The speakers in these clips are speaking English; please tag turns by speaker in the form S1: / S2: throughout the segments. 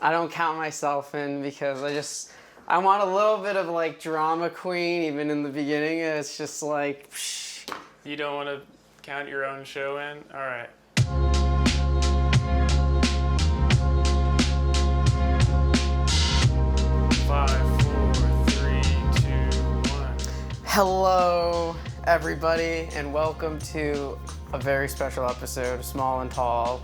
S1: I don't count myself in because I want a little bit of like drama queen even in the beginning. It's just like, psh.
S2: You don't want to count your own show in? All right. 5, 4, 3, 2, 1.
S1: Hello, everybody, and welcome to a very special episode of Small and Tall.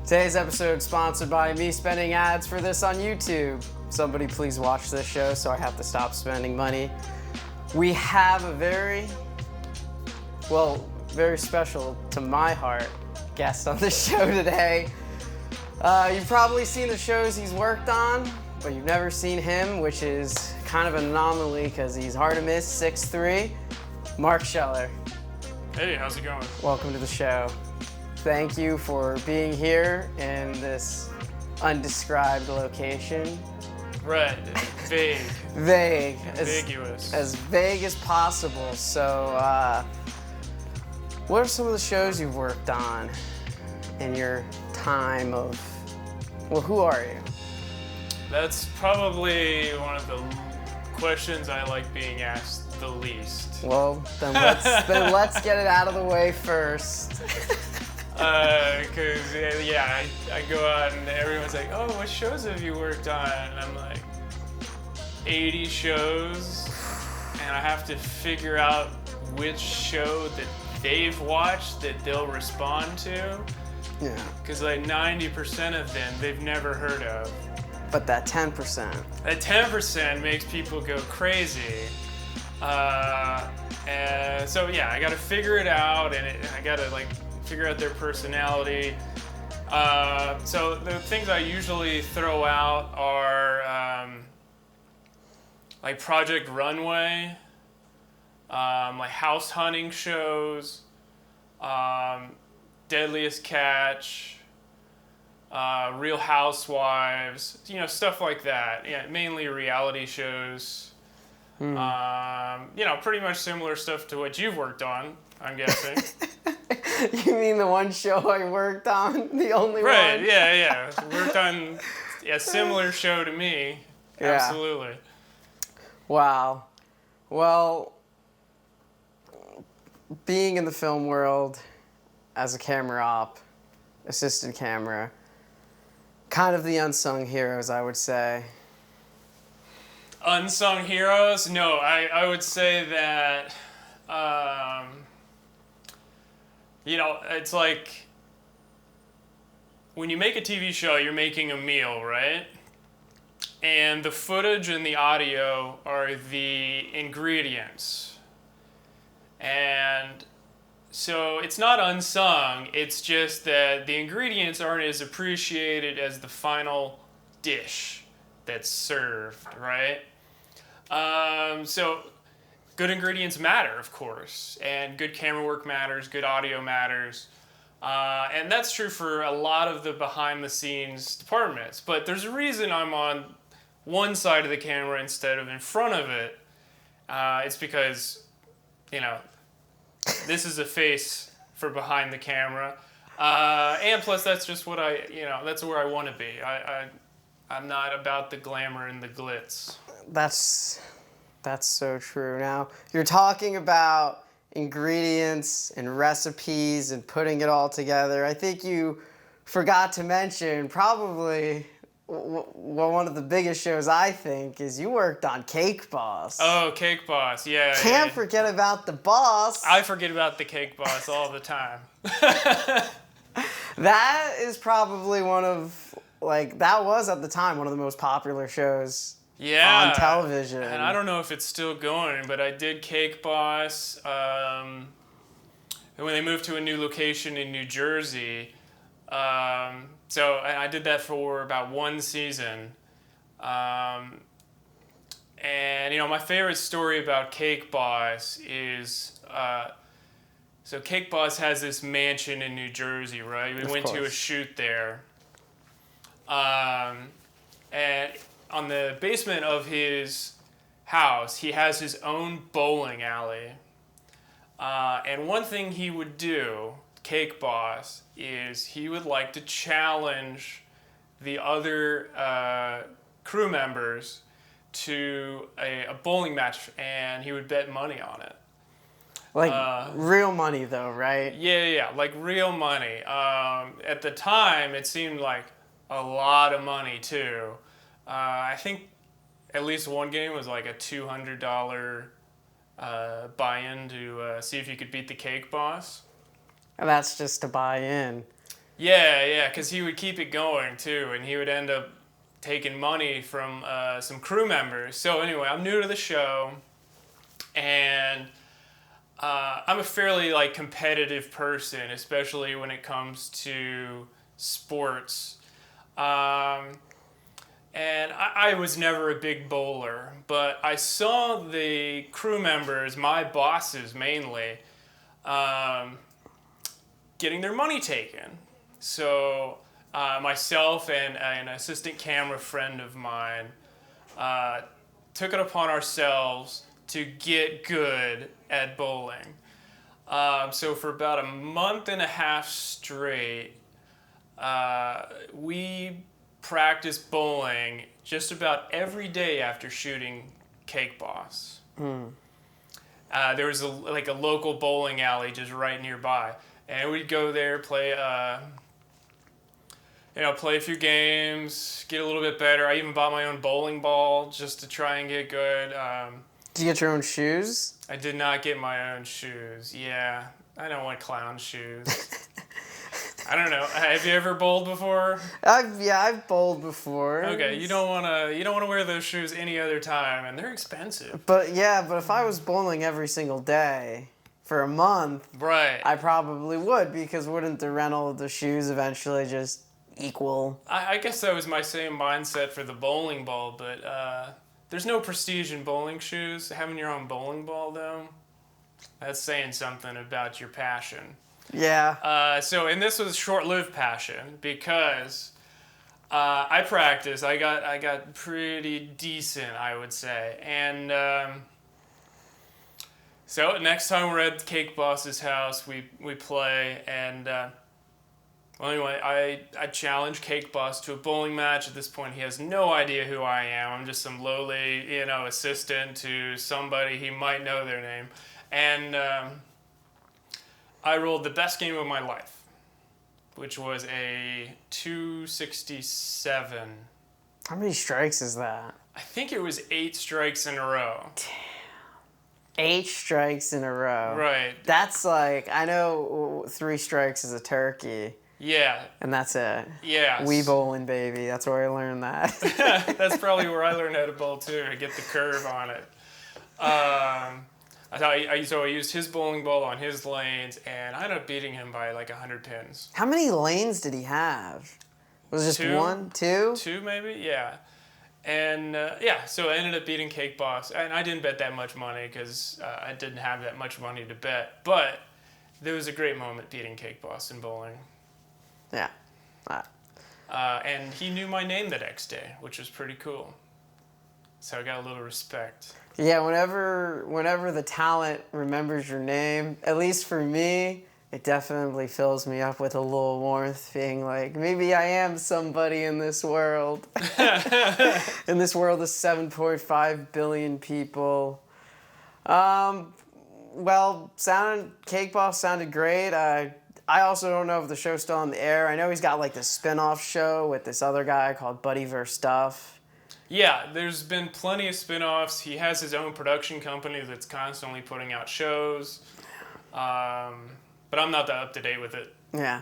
S1: Today's episode is sponsored by me spending ads for this on YouTube. Somebody please watch this show so I have to stop spending money. We have a very special to my heart guest on the show today. You've probably seen the shows he's worked on, but you've never seen him, which is kind of an anomaly because he's hard to miss, 6'3". Mark Scheller.
S2: Hey, how's it going?
S1: Welcome to the show. Thank you for being here in this undescribed location.
S2: Right, vague.
S1: Vague.
S2: Ambiguous.
S1: As vague as possible. So, what are some of the shows you've worked on in your time of, well, who are you?
S2: That's probably one of the questions I like being asked the least.
S1: Well, then let's get it out of the way first.
S2: Because, I go out and everyone's like, oh, what shows have you worked on? And I'm like, 80 shows, and I have to figure out which show that they've watched that they'll respond to.
S1: Yeah.
S2: Because like 90% of them they've never heard of.
S1: But that 10%.
S2: That 10% makes people go crazy. And so yeah, I got to figure it out, and I got to like figure out their personality. So the things I usually throw out are like Project Runway, like house hunting shows, Deadliest Catch, Real Housewives, stuff like that. Yeah, mainly reality shows. Pretty much similar stuff to what you've worked on, I'm guessing.
S1: You mean the one show I worked on? The only one?
S2: Right, yeah. Worked on a similar show to me.
S1: Yeah.
S2: Absolutely.
S1: Wow. Well, being in the film world as a camera op, assistant camera, kind of the unsung heroes, I would say.
S2: Unsung heroes? No, I would say that, it's like when you make a TV show, you're making a meal, right? And the footage and the audio are the ingredients. And so it's not unsung, it's just that the ingredients aren't as appreciated as the final dish that's served, right? So good ingredients matter, of course, and good camera work matters, good audio matters. And that's true for a lot of the behind-the-scenes departments. But there's a reason I'm on one side of the camera instead of in front of it. It's because, this is a face for behind the camera. And plus, that's just what that's where I want to be. I'm not about the glamour and the glitz.
S1: That's so true. Now, you're talking about ingredients and recipes and putting it all together. I think you forgot to mention probably one of the biggest shows, I think, is you worked on Cake Boss.
S2: Oh, Cake Boss, yeah.
S1: Can't forget about the boss.
S2: I forget about the Cake Boss all the time.
S1: That is probably that was at the time one of the most popular shows on television.
S2: And I don't know if it's still going, but I did Cake Boss when they moved to a new location in New Jersey. So I did that for about one season. And, my favorite story about Cake Boss is, so Cake Boss has this mansion in New Jersey, right? We went to a shoot there. And on the basement of his house, he has his own bowling alley. And one thing he would do, Cake Boss, is he would like to challenge the other crew members to a bowling match, and he would bet money on it.
S1: Like real money though, right?
S2: Yeah, like real money. At the time, it seemed like a lot of money too. I think at least one game was like a $200 buy-in to see if you could beat the Cake Boss.
S1: And that's just to buy in.
S2: Yeah, because he would keep it going too, and he would end up taking money from some crew members. So anyway, I'm new to the show, and I'm a fairly like competitive person, especially when it comes to sports. And I was never a big bowler, but I saw the crew members, my bosses mainly, getting their money taken. So myself and an assistant camera friend of mine took it upon ourselves to get good at bowling. So for about a month and a half straight, we practiced bowling just about every day after shooting Cake Boss. There was a local bowling alley just right nearby, and we'd go there, play a few games, get a little bit better. I even bought my own bowling ball just to try and get good.
S1: Did you get your own shoes?
S2: I did not get my own shoes. Yeah, I don't want clown shoes. I don't know. Have you ever bowled before?
S1: I've bowled before.
S2: Okay, you don't wanna wear those shoes any other time, and they're expensive.
S1: But if I was bowling every single day for a month,
S2: Right.
S1: I probably would, because wouldn't the rental of the shoes eventually just equal?
S2: I guess that was my same mindset for the bowling ball, but there's no prestige in bowling shoes. Having your own bowling ball, though, that's saying something about your passion.
S1: Yeah.
S2: And this was short-lived passion, because I practiced. I got pretty decent, I would say. And so next time we're at Cake Boss's house, we play, and well, anyway, I challenged Cake Boss to a bowling match. At this point, he has no idea who I am. I'm just some lowly, assistant to somebody. He might know their name. And I rolled the best game of my life, which was a 267.
S1: How many strikes is that?
S2: I think it was 8 strikes in a row.
S1: 8 strikes in a row.
S2: Right.
S1: That's like, I know 3 strikes is a turkey.
S2: Yeah.
S1: And that's it.
S2: Yeah.
S1: Wee bowling, baby. That's where I learned that.
S2: That's probably where I learned how to bowl too, to get the curve on it. So I used his bowling ball on his lanes, and I ended up beating him by like 100 pins.
S1: How many lanes did he have? Was it just
S2: 2?
S1: 1? 2?
S2: 2 maybe, yeah. And so I ended up beating Cake Boss, and I didn't bet that much money because I didn't have that much money to bet. But there was a great moment beating Cake Boss in bowling.
S1: Yeah.
S2: And he knew my name the next day, which was pretty cool. So I got a little respect.
S1: Yeah, whenever the talent remembers your name, at least for me, it definitely fills me up with a little warmth, being like, maybe I am somebody in this world. In this world of 7.5 billion people. Cake Boss sounded great. I also don't know if the show's still on the air. I know he's got like this spin-off show with this other guy called Buddy vs. Stuff.
S2: Yeah, there's been plenty of spin-offs. He has his own production company that's constantly putting out shows. But I'm not that up to date with it.
S1: Yeah.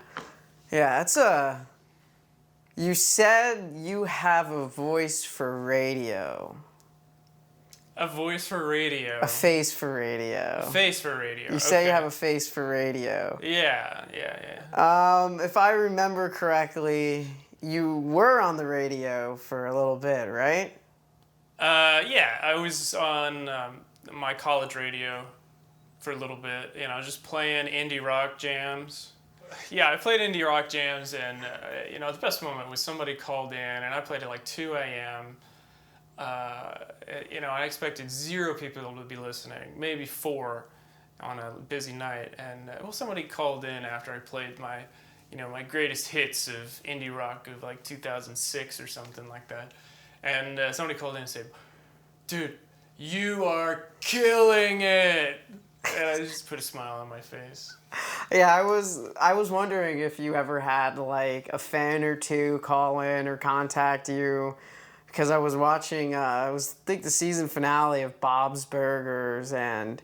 S1: Yeah, you said you have a voice for radio.
S2: A voice for radio.
S1: A face for radio.
S2: A face for radio.
S1: You say
S2: okay.
S1: you have a face for radio.
S2: Yeah.
S1: If I remember correctly, you were on the radio for a little bit, right?
S2: Yeah, I was on my college radio for a little bit, just playing indie rock jams. Yeah, I played indie rock jams, and the best moment was somebody called in, and I played at like 2 a.m. I expected 0 people to be listening, maybe 4 on a busy night, and somebody called in after I played my my greatest hits of indie rock of like 2006 or something like that. And somebody called in and said, "Dude, you are killing it." And I just put a smile on my face.
S1: Yeah, I was wondering if you ever had like a fan or two call in or contact you, because I was watching I think the season finale of Bob's Burgers, and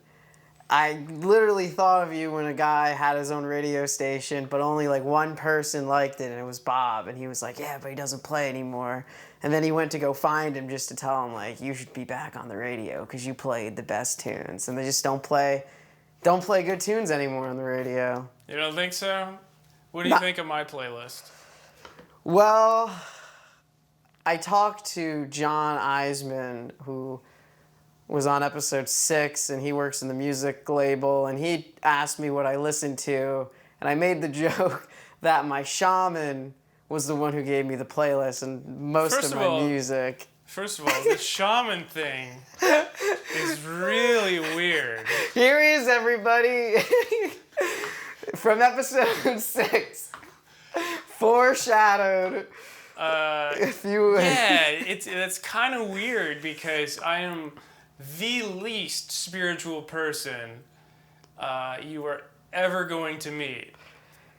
S1: I literally thought of you when a guy had his own radio station, but only like one person liked it, and it was Bob, and he was like, "Yeah, but he doesn't play anymore." And then he went to go find him just to tell him like, "You should be back on the radio because you played the best tunes," and they just don't play good tunes anymore on the radio.
S2: You don't think so? What do you think of my playlist?
S1: Well, I talked to John Eisman, who was on episode 6, and he works in the music label, and he asked me what I listened to, and I made the joke that my shaman was the one who gave me the playlist and most of my music.
S2: First of all, the shaman thing is really weird.
S1: Here he is, everybody, from episode 6, foreshadowed. If you
S2: it's kind of weird because I am the least spiritual person you are ever going to meet.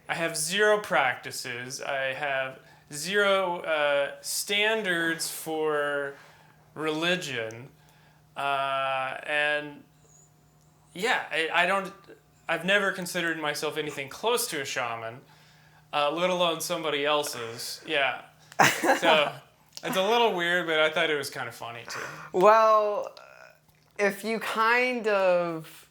S2: I have 0 practices. I have 0 standards for religion, and yeah, I've never considered myself anything close to a shaman, let alone somebody else's. Yeah, so it's a little weird, but I thought it was kind of funny too.
S1: Well, if you kind of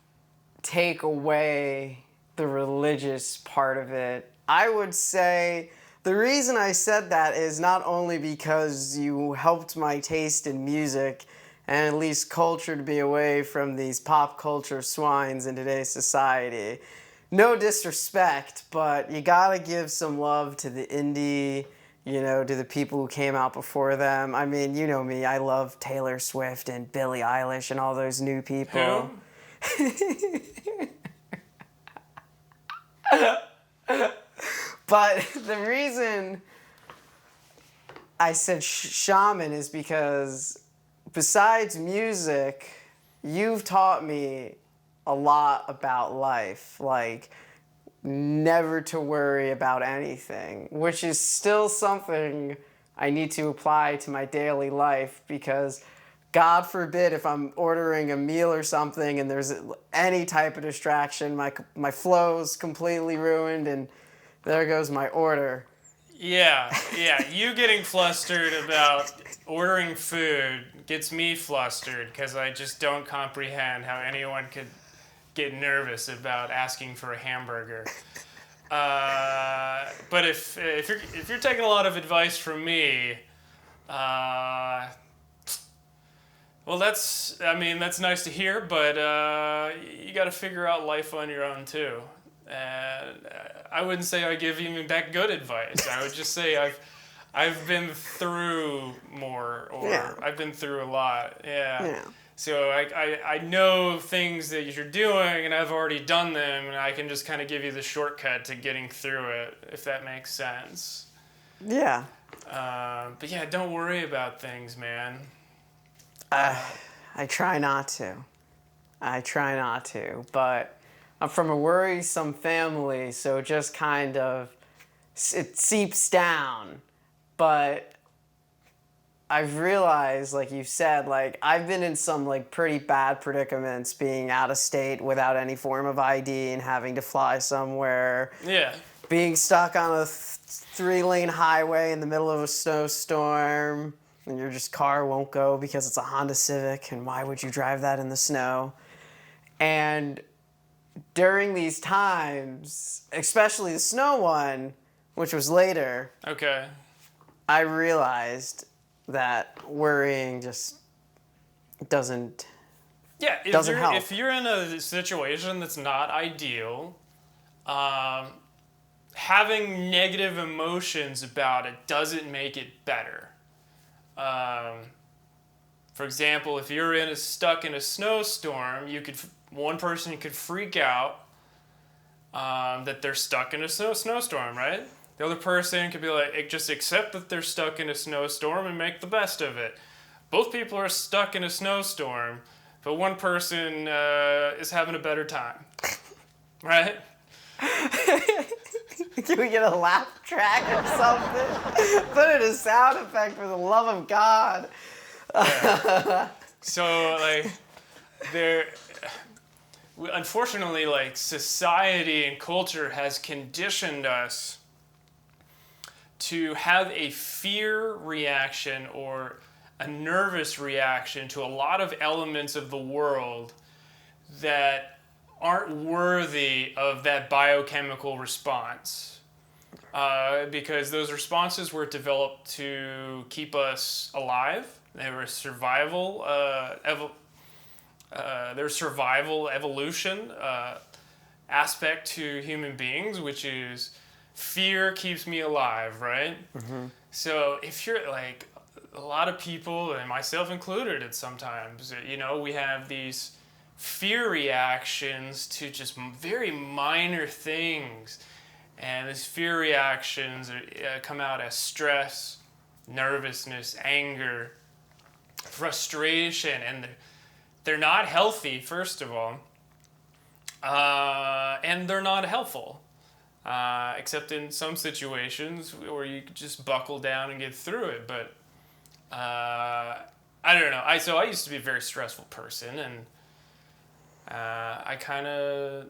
S1: take away the religious part of it, I would say the reason I said that is not only because you helped my taste in music and at least culture to be away from these pop culture swines in today's society. No disrespect, but you gotta give some love to the indie, to the people who came out before them. I mean, you know me, I love Taylor Swift and Billie Eilish and all those new people.
S2: Who?
S1: But the reason I said shaman is because besides music, you've taught me a lot about life, like never to worry about anything, which is still something I need to apply to my daily life because God forbid if I'm ordering a meal or something and there's any type of distraction, my flow's completely ruined and there goes my order.
S2: Yeah, you getting flustered about ordering food gets me flustered because I just don't comprehend how anyone could get nervous about asking for a hamburger. But if you're taking a lot of advice from me, well, that's nice to hear, but you got to figure out life on your own too. And I wouldn't say I give even that good advice. I would just say I've been through more, or I've been through a lot. Yeah. So I know things that you're doing, and I've already done them, and I can just kind of give you the shortcut to getting through it, if that makes sense.
S1: Yeah.
S2: But yeah, don't worry about things, man.
S1: I try not to, but I'm from a worrisome family, so it just kind of, it seeps down. But I've realized, like you said, like I've been in some like pretty bad predicaments being out of state without any form of ID and having to fly somewhere.
S2: Yeah.
S1: Being stuck on a 3-lane highway in the middle of a snowstorm and your just car won't go because it's a Honda Civic, and why would you drive that in the snow? And during these times, especially the snow one, which was later,
S2: Okay.
S1: I realized that worrying just doesn't help.
S2: If you're in a situation that's not ideal, having negative emotions about it doesn't make it better. For example, if you're stuck in a snowstorm, one person could freak out that they're stuck in a snowstorm, right? The other person could be like, just accept that they're stuck in a snowstorm and make the best of it. Both people are stuck in a snowstorm, but one person is having a better time, right?
S1: Can we get a laugh track or something? Put in a sound effect for the love of God.
S2: Yeah. So, like, unfortunately, like, society and culture has conditioned us to have a fear reaction or a nervous reaction to a lot of elements of the world that aren't worthy of that biochemical response. Because those responses were developed to keep us alive. They were survival evolution aspect to human beings, which is fear keeps me alive, right? Mm-hmm. So if you're like, a lot of people, and myself included at sometimes, we have these fear reactions to just very minor things. And these fear reactions come out as stress, nervousness, anger, frustration, and they're not healthy, first of all, and they're not helpful, except in some situations where you just buckle down and get through it. But I don't know. So I used to be a very stressful person, and I kind of,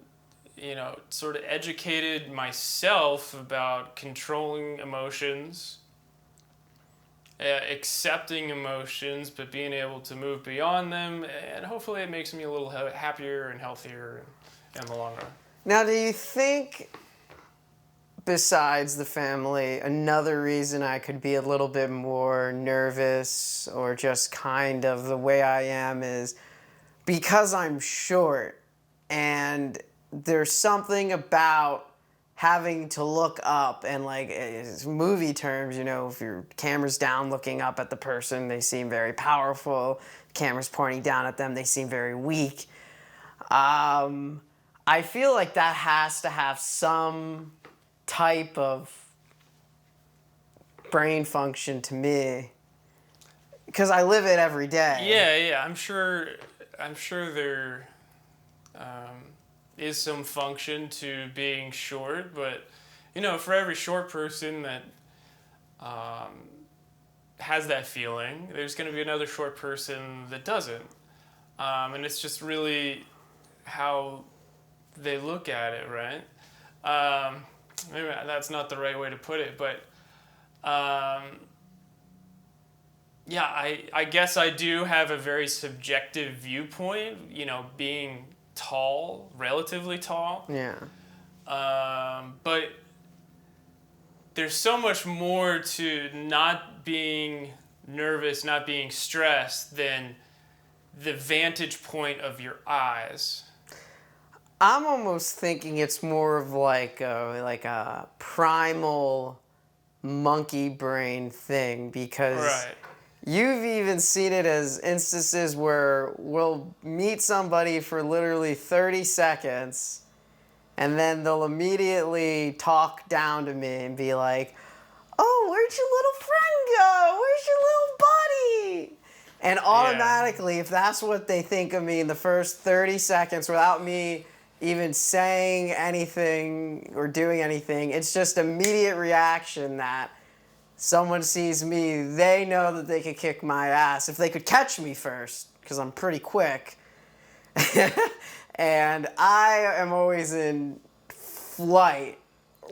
S2: sort of educated myself about controlling emotions, accepting emotions, but being able to move beyond them, and hopefully it makes me a little happier and healthier in the long run.
S1: Now, do you think, besides the family, another reason I could be a little bit more nervous or just kind of the way I am is because I'm short, and there's something about having to look up, and like it's movie terms, if your camera's down looking up at the person, they seem very powerful. Camera's pointing down at them, they seem very weak. I feel like that has to have some type of brain function to me, because I live it every day.
S2: Yeah. I'm sure there is some function to being short, but for every short person that has that feeling, there's going to be another short person that doesn't, and it's just really how they look at it, right? Maybe that's not the right way to put it, but yeah, I guess I do have a very subjective viewpoint, being tall, relatively tall.
S1: Yeah.
S2: But there's so much more to not being nervous, not being stressed than the vantage point of your eyes.
S1: I'm almost thinking it's more of like a primal monkey brain thing, because
S2: Right.
S1: you've even seen it as instances where we'll meet somebody for literally 30 seconds, and then they'll immediately talk down to me and be like, "Oh, where'd your little friend go? Where's your little buddy?" And automatically, if that's what they think of me in the first 30 seconds without me even saying anything or doing anything, it's just immediate reaction that someone sees me, they know that they could kick my ass if they could catch me first, because I'm pretty quick. And I am always in flight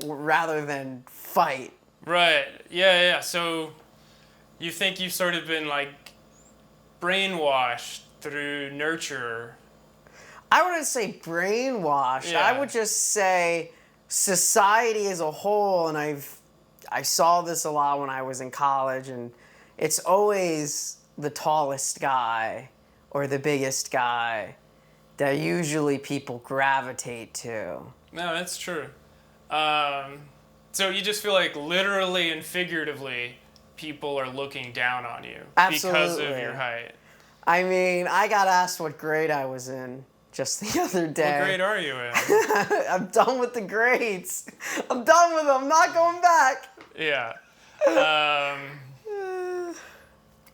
S1: rather than fight.
S2: Right. Yeah. So you think you've sort of been like brainwashed through nurture.
S1: I wouldn't say brainwashed.
S2: Yeah.
S1: I would just say society as a whole, and I saw this a lot when I was in college, and it's always the tallest guy or the biggest guy that usually people gravitate to.
S2: No, that's true. So you just feel like literally and figuratively people are looking down on you because of
S1: Absolutely.
S2: your height.
S1: I mean, I got asked what grade I was in just the other day.
S2: What grade are you in?
S1: I'm done with the grades. I'm done with them. I'm not going back.
S2: Yeah.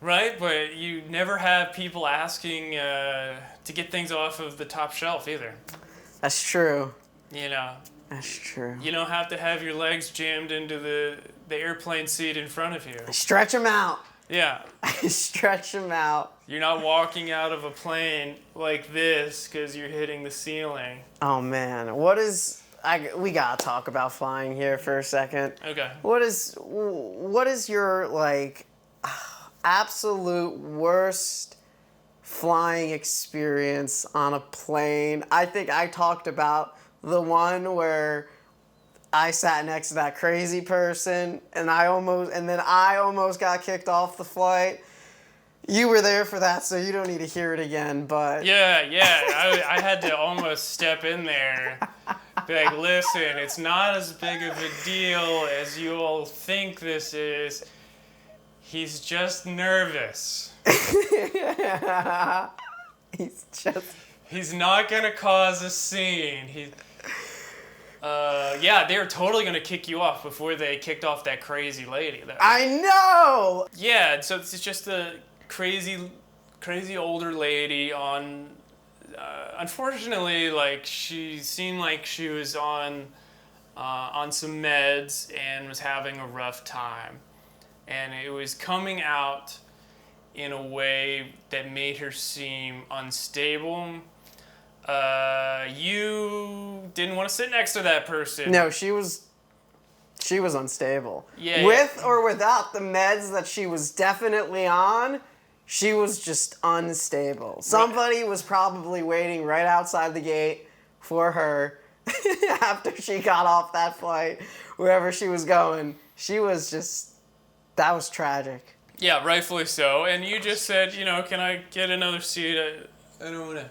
S2: Right, but you never have people asking to get things off of the top shelf either.
S1: That's true.
S2: You know,
S1: That's true.
S2: you don't have to have your legs jammed into the airplane seat in front of you.
S1: Stretch them out.
S2: Yeah.
S1: Stretch them out.
S2: You're not walking out of a plane like this because you're hitting the ceiling.
S1: Oh man, we gotta talk about flying here for a second.
S2: Okay.
S1: What is your like absolute worst flying experience on a plane? I think I talked about the one where I sat next to that crazy person and I almost got kicked off the flight. You were there for that, so you don't need to hear it again, but...
S2: Yeah. I had to almost step in there. Be like, listen, it's not as big of a deal as you all think this is. He's just nervous. He's not gonna cause a scene. They were totally gonna kick you off before they kicked off that crazy lady, though.
S1: I know!
S2: Yeah, so it's just a crazy older lady on. Unfortunately, like she seemed like she was on some meds and was having a rough time, and it was coming out in a way that made her seem unstable. You didn't want to sit next to that person.
S1: No, she was unstable.
S2: Yeah.
S1: With or without the meds that she was definitely on, she was just unstable. Somebody was probably waiting right outside the gate for her after she got off that flight, wherever she was going. That was tragic.
S2: Yeah, rightfully so. And you just said, can I get another seat? I don't want to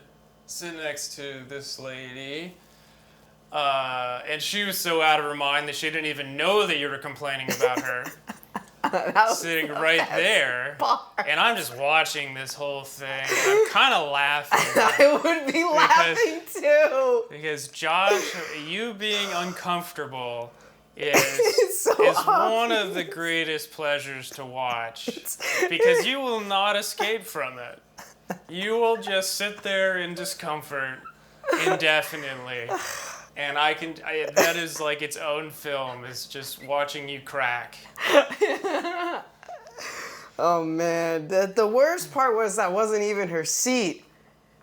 S2: sit next to this lady. And she was so out of her mind that she didn't even know that you were complaining about her. Sitting right there. And I'm just watching this whole thing. I'm kind of laughing.
S1: I would be laughing too.
S2: Because Josh, you being uncomfortable is
S1: so
S2: one of the greatest pleasures to watch. Because you will not escape from it. You will just sit there in discomfort indefinitely. And that is like its own film, is just watching you crack.
S1: Oh man, the worst part was that wasn't even her seat.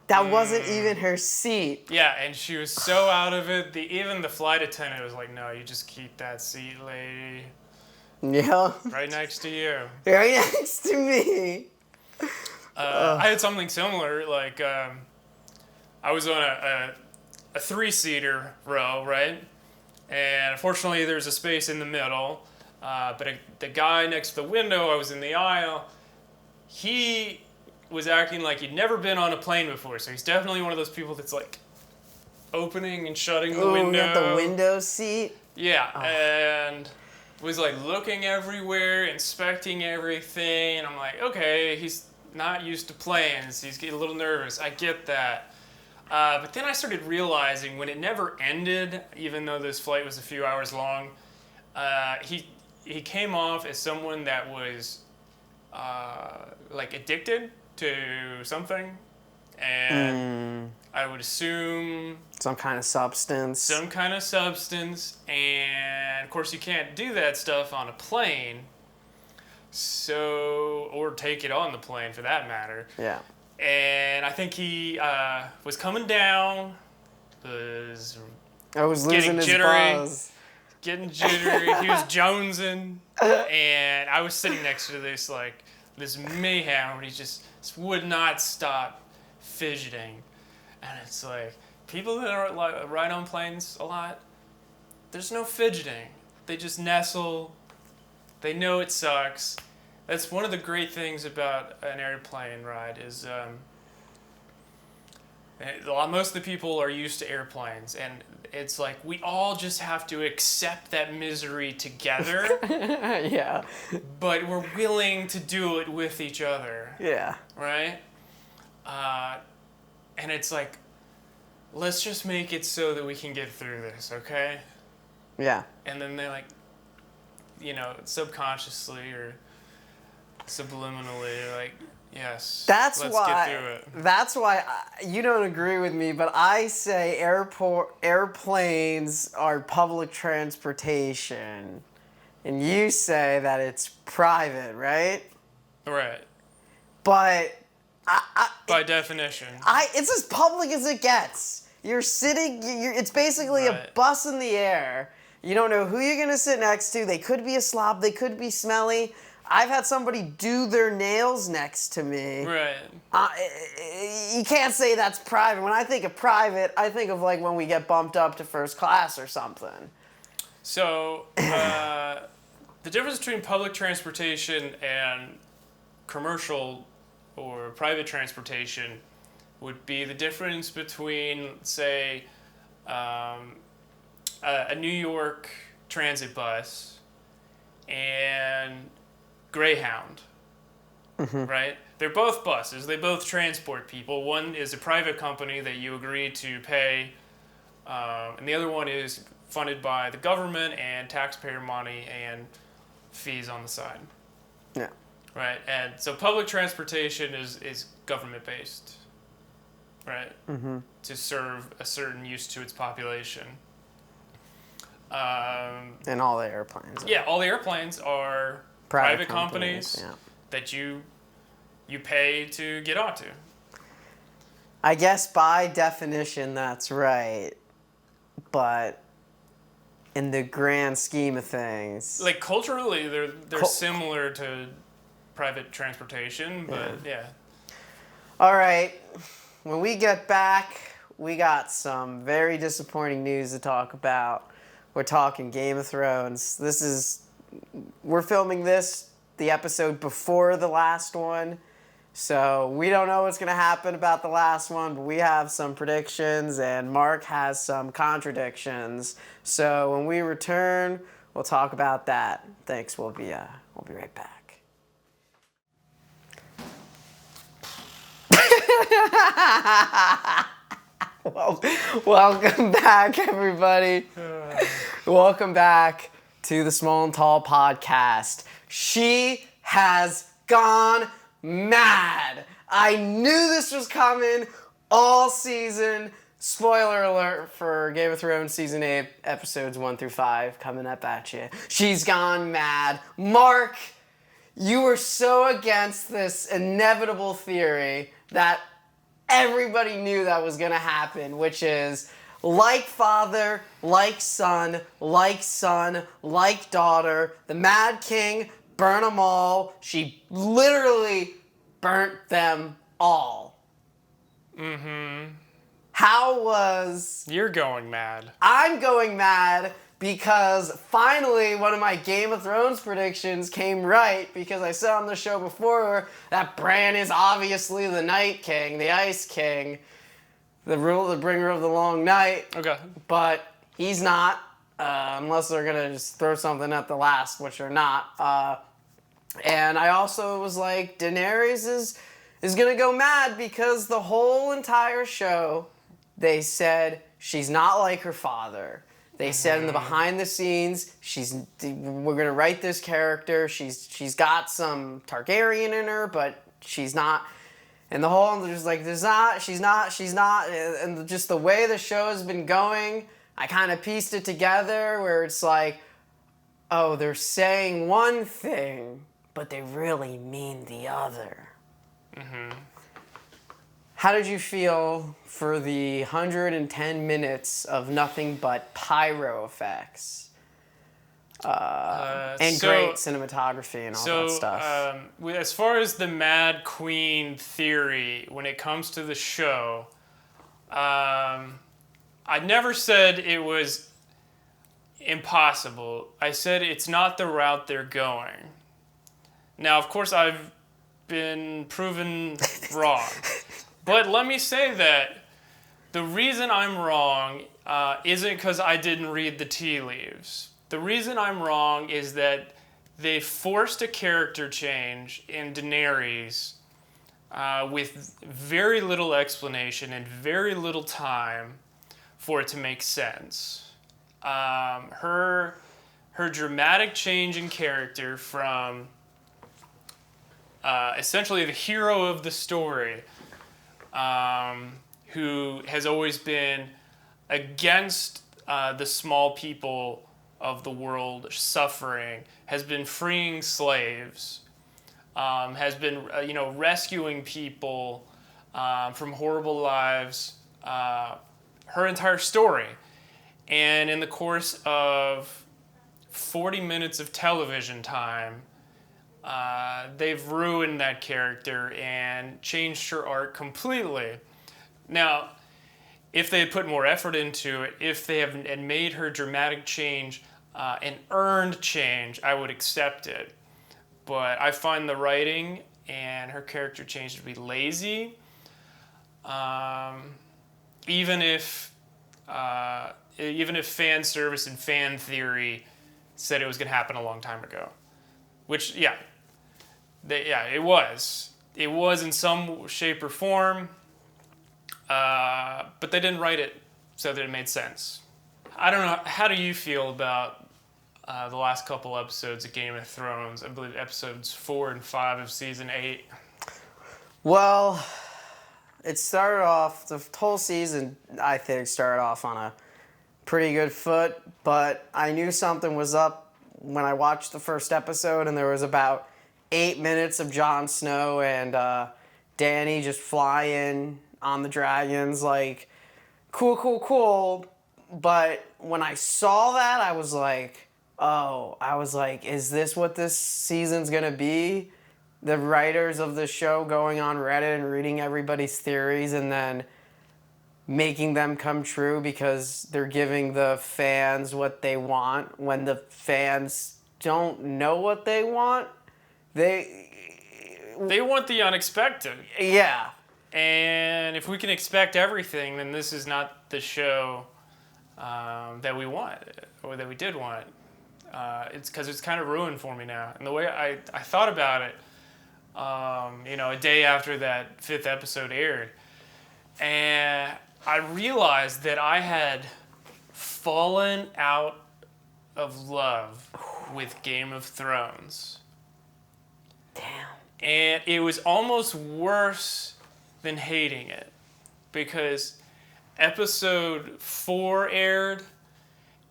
S1: That wasn't even her seat.
S2: Yeah, and she was so out of it. Even the flight attendant was like, no, you just keep that seat, lady.
S1: Yeah.
S2: Right next to you.
S1: Right next to me.
S2: I had something similar. Like, I was on a 3-seater row, right? And unfortunately, there's a space in the middle. But the guy next to the window, I was in the aisle, he was acting like he'd never been on a plane before. So he's definitely one of those people that's like opening and shutting the window.
S1: You got the window seat?
S2: Yeah, and was like looking everywhere, inspecting everything. And I'm like, okay, he's not used to planes. He's getting a little nervous. I get that. But then I started realizing when it never ended, even though this flight was a few hours long, he came off as someone that was like addicted to something, and I would assume
S1: some kind of substance.
S2: And of course you can't do that stuff on a plane, or take it on the plane for that matter.
S1: Yeah.
S2: And I think he was coming down, was
S1: losing his
S2: jittery.
S1: buzz.
S2: Getting jittery, he was jonesing, and I was sitting next to this mayhem where he just would not stop fidgeting. And it's like, people that are ride on planes a lot, there's no fidgeting. They just nestle. They know it sucks. That's one of the great things about an airplane ride is most of the people are used to airplanes, and it's like we all just have to accept that misery together.
S1: Yeah.
S2: But we're willing to do it with each other.
S1: Yeah.
S2: Right? And it's like, let's just make it so that we can get through this, okay?
S1: Yeah.
S2: And then they like, subconsciously or subliminally, like, yes, let's get through it.
S1: That's why you don't agree with me, but I say airplanes are public transportation, and you say that it's private, right?
S2: Right.
S1: But
S2: by definition.
S1: It's as public as it gets. You're sitting. It's basically a bus in the air. You don't know who you're gonna sit next to. They could be a slob. They could be smelly. I've had somebody do their nails next to me.
S2: Right.
S1: You can't say that's private. When I think of private, I think of like when we get bumped up to first class or something.
S2: So, the difference between public transportation and commercial or private transportation would be the difference between, say, a New York transit bus and Greyhound, right? They're both buses. They both transport people. One is a private company that you agree to pay, and the other one is funded by the government and taxpayer money and fees on the side.
S1: Yeah.
S2: Right, and so public transportation is government-based, right? Mm-hmm. To serve a certain use to its population.
S1: And all the airplanes.
S2: Yeah, all the airplanes are private companies that you pay to get onto.
S1: I guess by definition that's right, but in the grand scheme of things,
S2: like culturally, they're similar to private transportation, but yeah.
S1: All right, when we get back, we got some very disappointing news to talk about. We're talking Game of Thrones. We're filming the episode before the last one. So we don't know what's going to happen about the last one, but we have some predictions and Mark has some contradictions. So when we return, we'll talk about that. Thanks. We'll be right back. Well, welcome back, everybody. Welcome back to the Small and Tall podcast. She has gone mad. I knew this was coming all season. Spoiler alert for Game of Thrones Season 8, Episodes 1 through 5, coming up at you. She's gone mad. Mark, you were so against this inevitable theory that everybody knew that was going to happen, which is like father, like son, like daughter. The Mad King burn them all. She literally burnt them all.
S2: Mm-hmm. You're going mad.
S1: I'm going mad because finally one of my Game of Thrones predictions came right, because I said on the show before that Bran is obviously the Night King, the Ice King, the bringer of the long night. Okay. But he's not, unless they're going to just throw something at the last, which they're not. And I also was like, Daenerys is going to go mad because the whole entire show, they said she's not like her father. They said in the behind the scenes, we're gonna write this character. She's got some Targaryen in her, but she's not. And the whole just like she's not. And just the way the show has been going, I kind of pieced it together where it's like, oh, they're saying one thing, but they really mean the other. Mm-hmm. How did you feel for the 110 minutes of nothing but pyro effects? And great cinematography and all that stuff.
S2: As far as the Mad Queen theory, when it comes to the show, I never said it was impossible. I said it's not the route they're going. Now, of course, I've been proven wrong. But let me say that the reason I'm wrong isn't because I didn't read the tea leaves. The reason I'm wrong is that they forced a character change in Daenerys with very little explanation and very little time for it to make sense. Her dramatic change in character from essentially the hero of the story, who has always been against the small people of the world suffering, has been freeing slaves, has been rescuing people from horrible lives, her entire story. And in the course of 40 minutes of television time, they've ruined that character and changed her arc completely. Now, if they had put more effort into it, if they had made her dramatic change an earned change, I would accept it. But I find the writing and her character change to be lazy, even if fan service and fan theory said it was going to happen a long time ago. Which, it was. It was in some shape or form, but they didn't write it so that it made sense. I don't know, how do you feel about the last couple episodes of Game of Thrones? I believe episodes 4 and 5 of season 8.
S1: Well, it started off, the whole season, I think, started off on a pretty good foot, but I knew something was up when I watched the first episode, and there was about 8 minutes of Jon Snow and Dany just flying on the dragons, like, cool. But when I saw that, I was like, is this what this season's gonna be? The writers of the show going on Reddit and reading everybody's theories and then making them come true because they're giving the fans what they want when the fans don't know what they want. They
S2: want the unexpected.
S1: Yeah.
S2: And if we can expect everything, then this is not the show that we want, or that we did want. It's because it's kind of ruined for me now. And the way I thought about it, a day after that 5th episode aired, and I realized that I had fallen out of love with Game of Thrones.
S1: Damn.
S2: And it was almost worse than hating it, because episode 4 aired,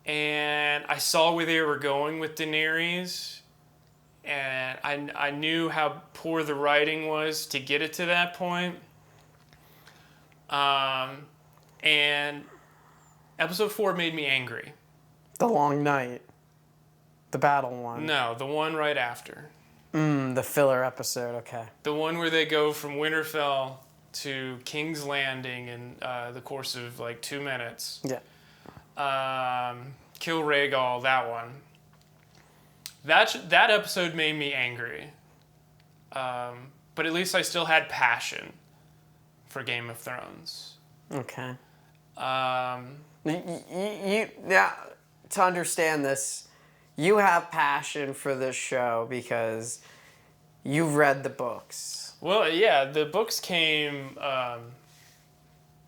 S2: and I saw where they were going with Daenerys, and I knew how poor the writing was to get it to that point. And episode 4 made me angry.
S1: The Long Night. The battle one.
S2: No, the one right after.
S1: The filler episode, okay.
S2: The one where they go from Winterfell to King's Landing in the course of like 2 minutes.
S1: Yeah.
S2: Kill Rhaegal, that one. That episode made me angry. But at least I still had passion for Game of Thrones.
S1: Okay. Now, to understand this, you have passion for this show because you've read the books.
S2: Well, yeah, the books came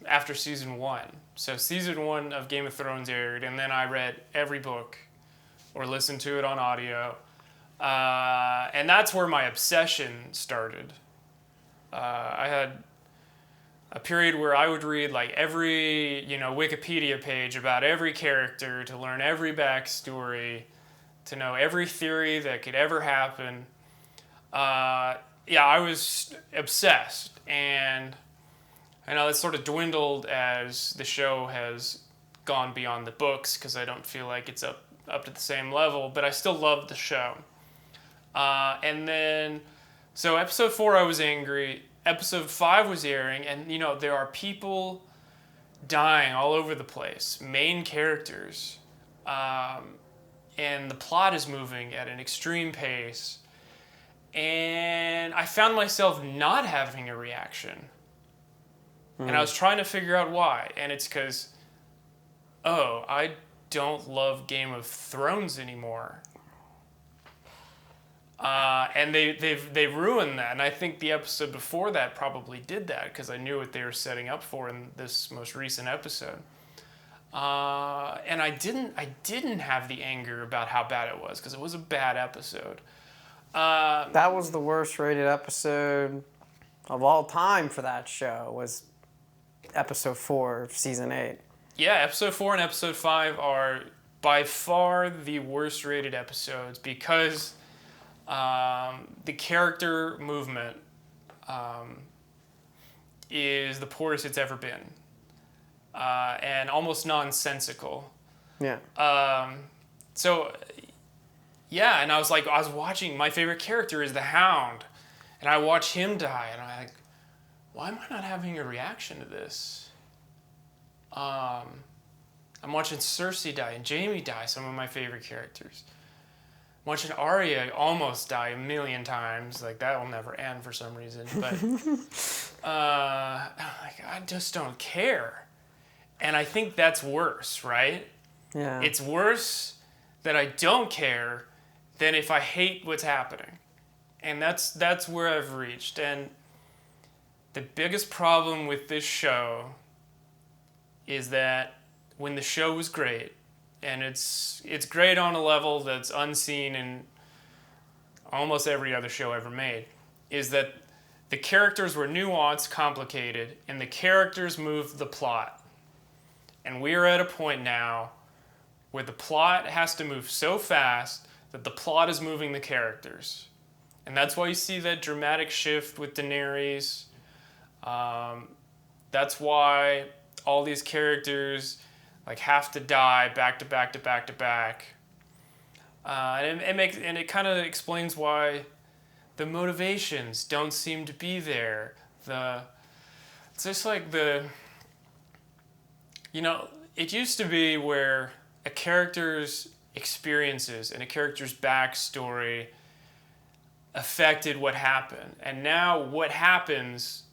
S2: after season 1. So season 1 of Game of Thrones aired, and then I read every book or listened to it on audio. And that's where my obsession started. I had a period where I would read like every, Wikipedia page about every character, to learn every backstory, to know every theory that could ever happen. I was obsessed, and I know it's sort of dwindled as the show has gone beyond the books, because I don't feel like it's up to the same level, but I still loved the show. And then, so episode 4 I was angry, episode 5 was airing, and there are people dying all over the place, main characters, and the plot is moving at an extreme pace, and I found myself not having a reaction. And I was trying to figure out why, and it's because, I don't love Game of Thrones anymore. And they ruined that. And I think the episode before that probably did that because I knew what they were setting up for in this most recent episode. And I didn't have the anger about how bad it was because it was a bad episode.
S1: That was the worst rated episode of all time for that show, was episode 4 of season 8.
S2: Yeah, episode 4 and episode 5 are by far the worst rated episodes because the character movement is the poorest it's ever been. And almost nonsensical.
S1: Yeah.
S2: So, yeah, and I was watching, my favorite character is the Hound, and I watch him die, and I'm like, why am I not having a reaction to this? I'm watching Cersei die and Jaime die, some of my favorite characters. I'm watching Arya almost die a million times, like that will never end for some reason, but I just don't care. And I think that's worse, right?
S1: Yeah.
S2: It's worse that I don't care than if I hate what's happening. And that's where I've reached. And the biggest problem with this show is that when the show was great, and it's great on a level that's unseen in almost every other show ever made, is that the characters were nuanced, complicated, and the characters moved the plot. And we are at a point now where the plot has to move so fast that the plot is moving the characters. And that's why you see that dramatic shift with Daenerys. That's why all these characters have to die back to back to back to back. And it kind of explains why the motivations don't seem to be there. It's just like it used to be where a character's experiences and a character's backstory affected what happened. And now what happens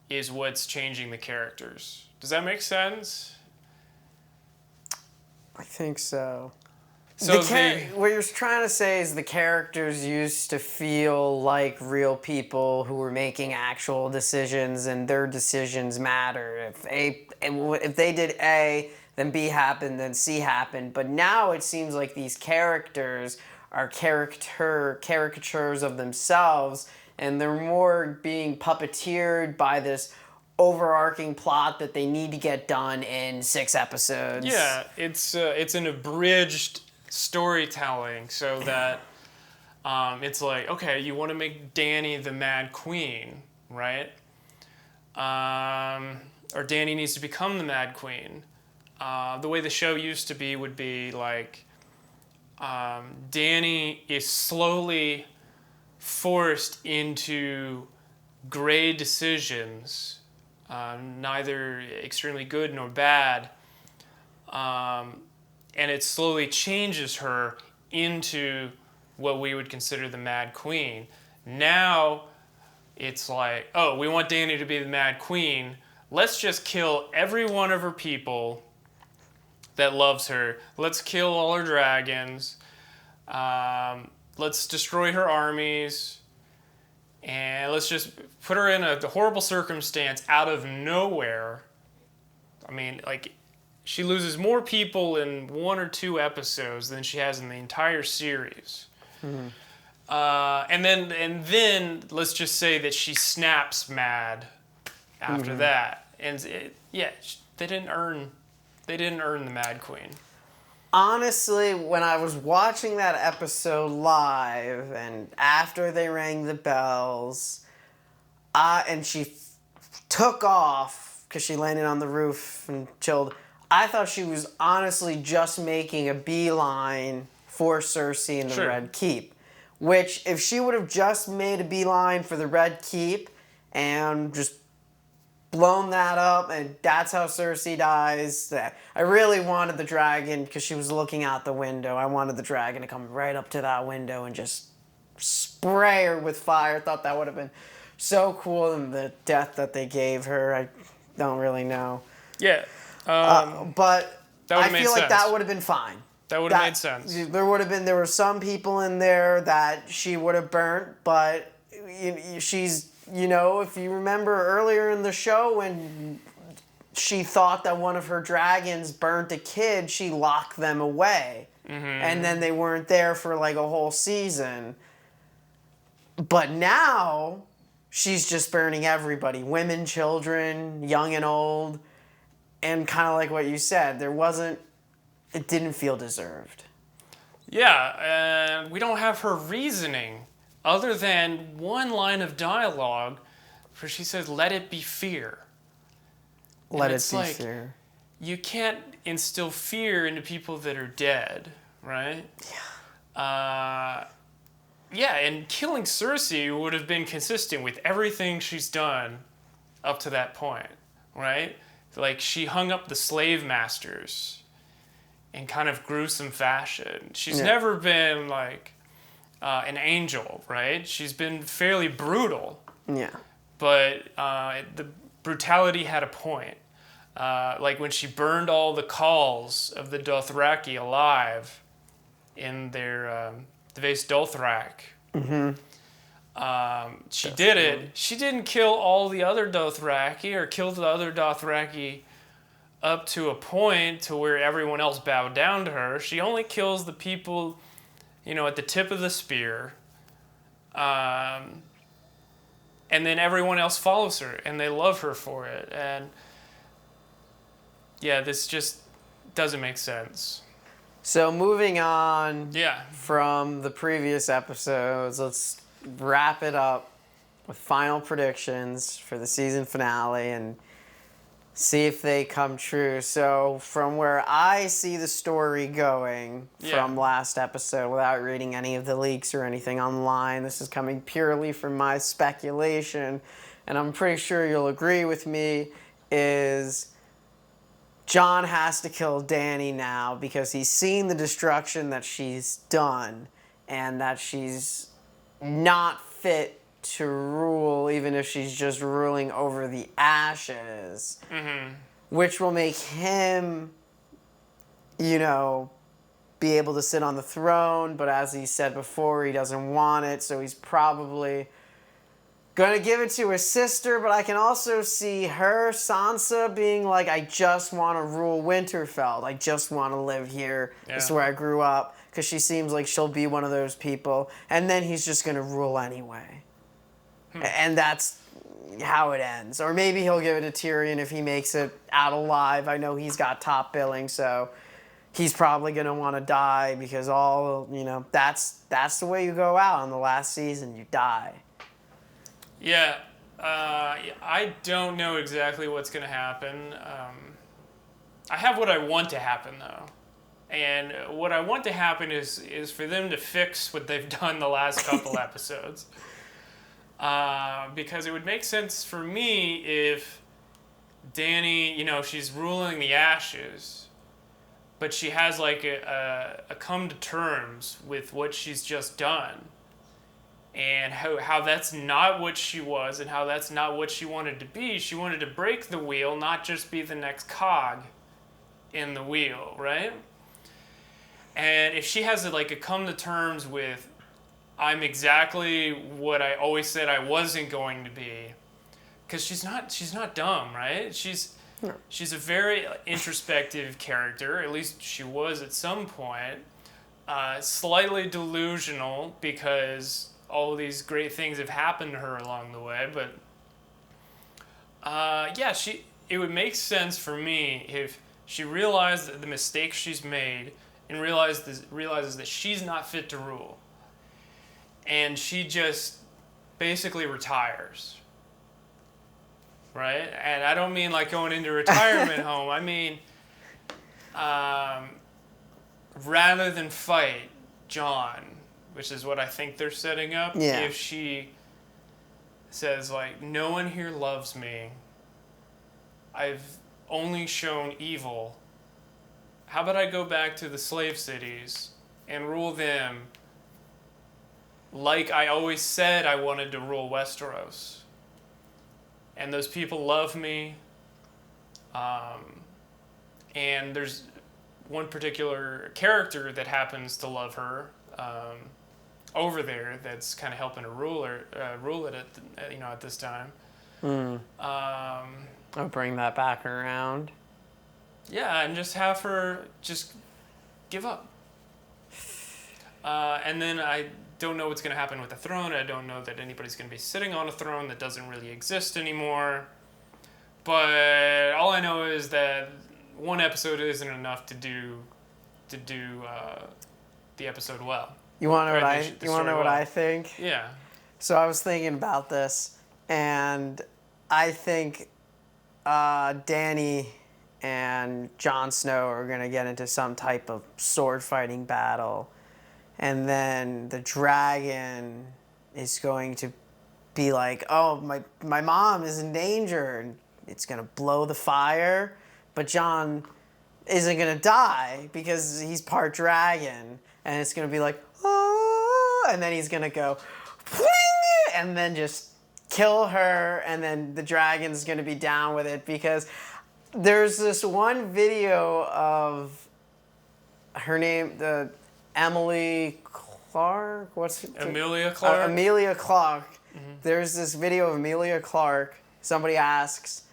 S2: is what's changing the characters. Does that make sense?
S1: I think so.
S2: So
S1: what you're trying to say is the characters used to feel like real people who were making actual decisions, and their decisions mattered. If they did A, then B happened, then C happened. But now it seems like these characters are caricatures of themselves, and they're more being puppeteered by this overarching plot that they need to get done in 6 episodes.
S2: Yeah, it's an abridged storytelling so that it's like, okay, you want to make Dany the Mad Queen, right? Or Dany needs to become the Mad Queen. The way the show used to be would be like Dany is slowly forced into gray decisions, neither extremely good nor bad, and it slowly changes her into what we would consider the Mad Queen. Now it's like, oh, we want Dany to be the Mad Queen. Let's just kill every one of her people that loves her. Let's kill all her dragons. Let's destroy her armies. And let's just put her in a horrible circumstance out of nowhere. I mean, she loses more people in 1 or 2 episodes than she has in the entire series. Mm-hmm. And then let's just say that she snaps mad after that. And they didn't earn the Mad Queen.
S1: Honestly, when I was watching that episode live, and after they rang the bells, and she took off because she landed on the roof and chilled, I thought she was honestly just making a beeline for Cersei in the Red Keep. Which, if she would have just made a beeline for the Red Keep and just blown that up, and that's how Cersei dies. I really wanted the dragon, because she was looking out the window, I wanted the dragon to come right up to that window and just spray her with fire. I thought that would have been so cool, and the death that they gave her, I don't really know.
S2: Yeah.
S1: But I feel like
S2: sense.
S1: that would have been fine.
S2: That would have made sense.
S1: There were some people in there that she would have burnt, but she's, if you remember earlier in the show when she thought that one of her dragons burnt a kid, she locked them away. Mm-hmm. And then they weren't there for like a whole season. But now she's just burning everybody, women, children, young and old. And kind of like what you said, it didn't feel deserved.
S2: Yeah, and we don't have her reasoning other than one line of dialogue where she says, "Let it be fear."
S1: Let it be fear.
S2: You can't instill fear into people that are dead, right?
S1: Yeah.
S2: Yeah, and killing Cersei would have been consistent with everything she's done up to that point, right? Like, she hung up the slave masters in kind of gruesome fashion. She's never been, like, an angel, right? She's been fairly brutal.
S1: Yeah.
S2: But the brutality had a point. Like, when she burned all the calls of the Dothraki alive in their Dvace Dothrak.
S1: Mm-hmm.
S2: She did it. She didn't kill all the other Dothraki or kill the other Dothraki up to a point to where everyone else bowed down to her. She only kills the people, at the tip of the spear. And then everyone else follows her, and they love her for it. And yeah, this just doesn't make sense.
S1: So moving on
S2: Yeah.
S1: from the previous episodes, let's wrap it up with final predictions for the season finale and see if they come true. So from where I see the story going from last episode, without reading any of the leaks or anything online, this is coming purely from my speculation, and I'm pretty sure you'll agree with me, is Jon has to kill Dany now because he's seen the destruction that she's done and that she's not fit to rule, even if she's just ruling over the ashes, which will make him, be able to sit on the throne. But as he said before, he doesn't want it, so he's probably gonna give it to his sister. But I can also see her, Sansa, being like, I just want to rule Winterfell. I just want to live here. Yeah. This is where I grew up. Because she seems like she'll be one of those people. And then he's just gonna rule anyway. And that's how it ends. Or maybe he'll give it to Tyrion if he makes it out alive. I know he's got top billing, so he's probably going to want to die because that's the way you go out on the last season. You die.
S2: Yeah. I don't know exactly what's going to happen. I have what I want to happen, though. And what I want to happen is for them to fix what they've done the last couple episodes. Because it would make sense for me if Dany, she's ruling the ashes, but she has like a come to terms with what she's just done, and how that's not what she was, and how that's not what she wanted to be. She wanted to break the wheel, not just be the next cog in the wheel, right? And if she has a come to terms with, I'm exactly what I always said I wasn't going to be, because she's not dumb, right? She's a very introspective character. At least she was at some point. Slightly delusional because all these great things have happened to her along the way. But it would make sense for me if she realized the mistakes she's made and realizes that she's not fit to rule. And she just basically retires, right? And I don't mean like going into a retirement home. I mean, rather than fight Jon, which is what I think they're setting up, if she says, like, no one here loves me, I've only shown evil, how about I go back to the slave cities and rule them like I always said I wanted to rule Westeros. And those people love me. And there's one particular character that happens to love her over there that's kind of helping to rule it at this time.
S1: I'll bring that back around.
S2: Yeah, and just have her just give up. And then I don't know what's going to happen with the throne. I don't know that anybody's going to be sitting on a throne that doesn't really exist anymore. But all I know is that one episode isn't enough to do the episode well.
S1: You want to know what
S2: well.
S1: I think?
S2: Yeah.
S1: So I was thinking about this, and I think Dany and Jon Snow are going to get into some type of sword fighting battle, and then the dragon is going to be like, oh, my mom is in danger, and it's going to blow the fire, but Jon isn't going to die because he's part dragon, and it's going to be like, oh, and then he's going to go, and then just kill her, and then the dragon's going to be down with it, because there's this one video of her name, the Emily Clark,
S2: Emilia Clarke?
S1: Emilia Clarke. There's this video of Emilia Clarke. Somebody asks,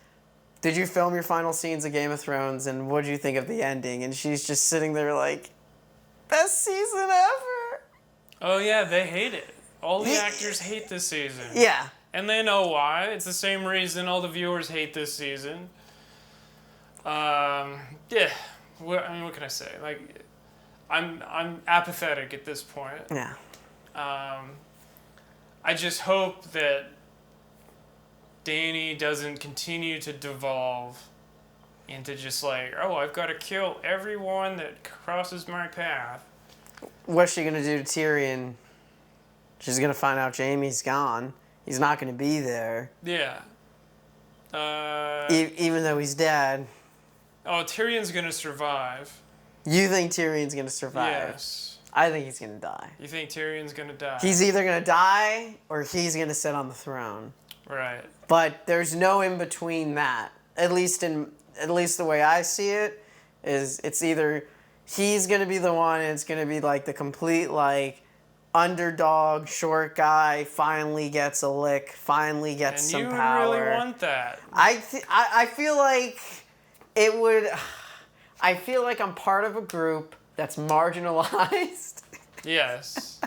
S1: did you film your final scenes of Game of Thrones, and what did you think of the ending? And she's just sitting there like, best season ever.
S2: Oh yeah, they hate it. All the actors hate this season.
S1: Yeah.
S2: And they know why. It's the same reason all the viewers hate this season. Yeah. What can I say? Like, I'm apathetic at this point.
S1: Yeah.
S2: I just hope that Dany doesn't continue to devolve into just like, oh, I've got to kill everyone that crosses my path.
S1: What's she gonna do to Tyrion? She's gonna find out Jaime's gone. He's not gonna be there.
S2: Yeah.
S1: Even though he's dead.
S2: Oh, Tyrion's gonna survive.
S1: You think Tyrion's gonna survive?
S2: Yes.
S1: I think he's gonna die.
S2: You think Tyrion's gonna die?
S1: He's either gonna die or he's gonna sit on the throne.
S2: Right.
S1: But there's no in between that. At least the way I see it, is it's either he's gonna be the one, and it's gonna be like the complete like underdog short guy finally gets a lick, finally gets some power.
S2: And you really want that.
S1: I feel like it would. I feel like I'm part of a group that's marginalized.
S2: Yes.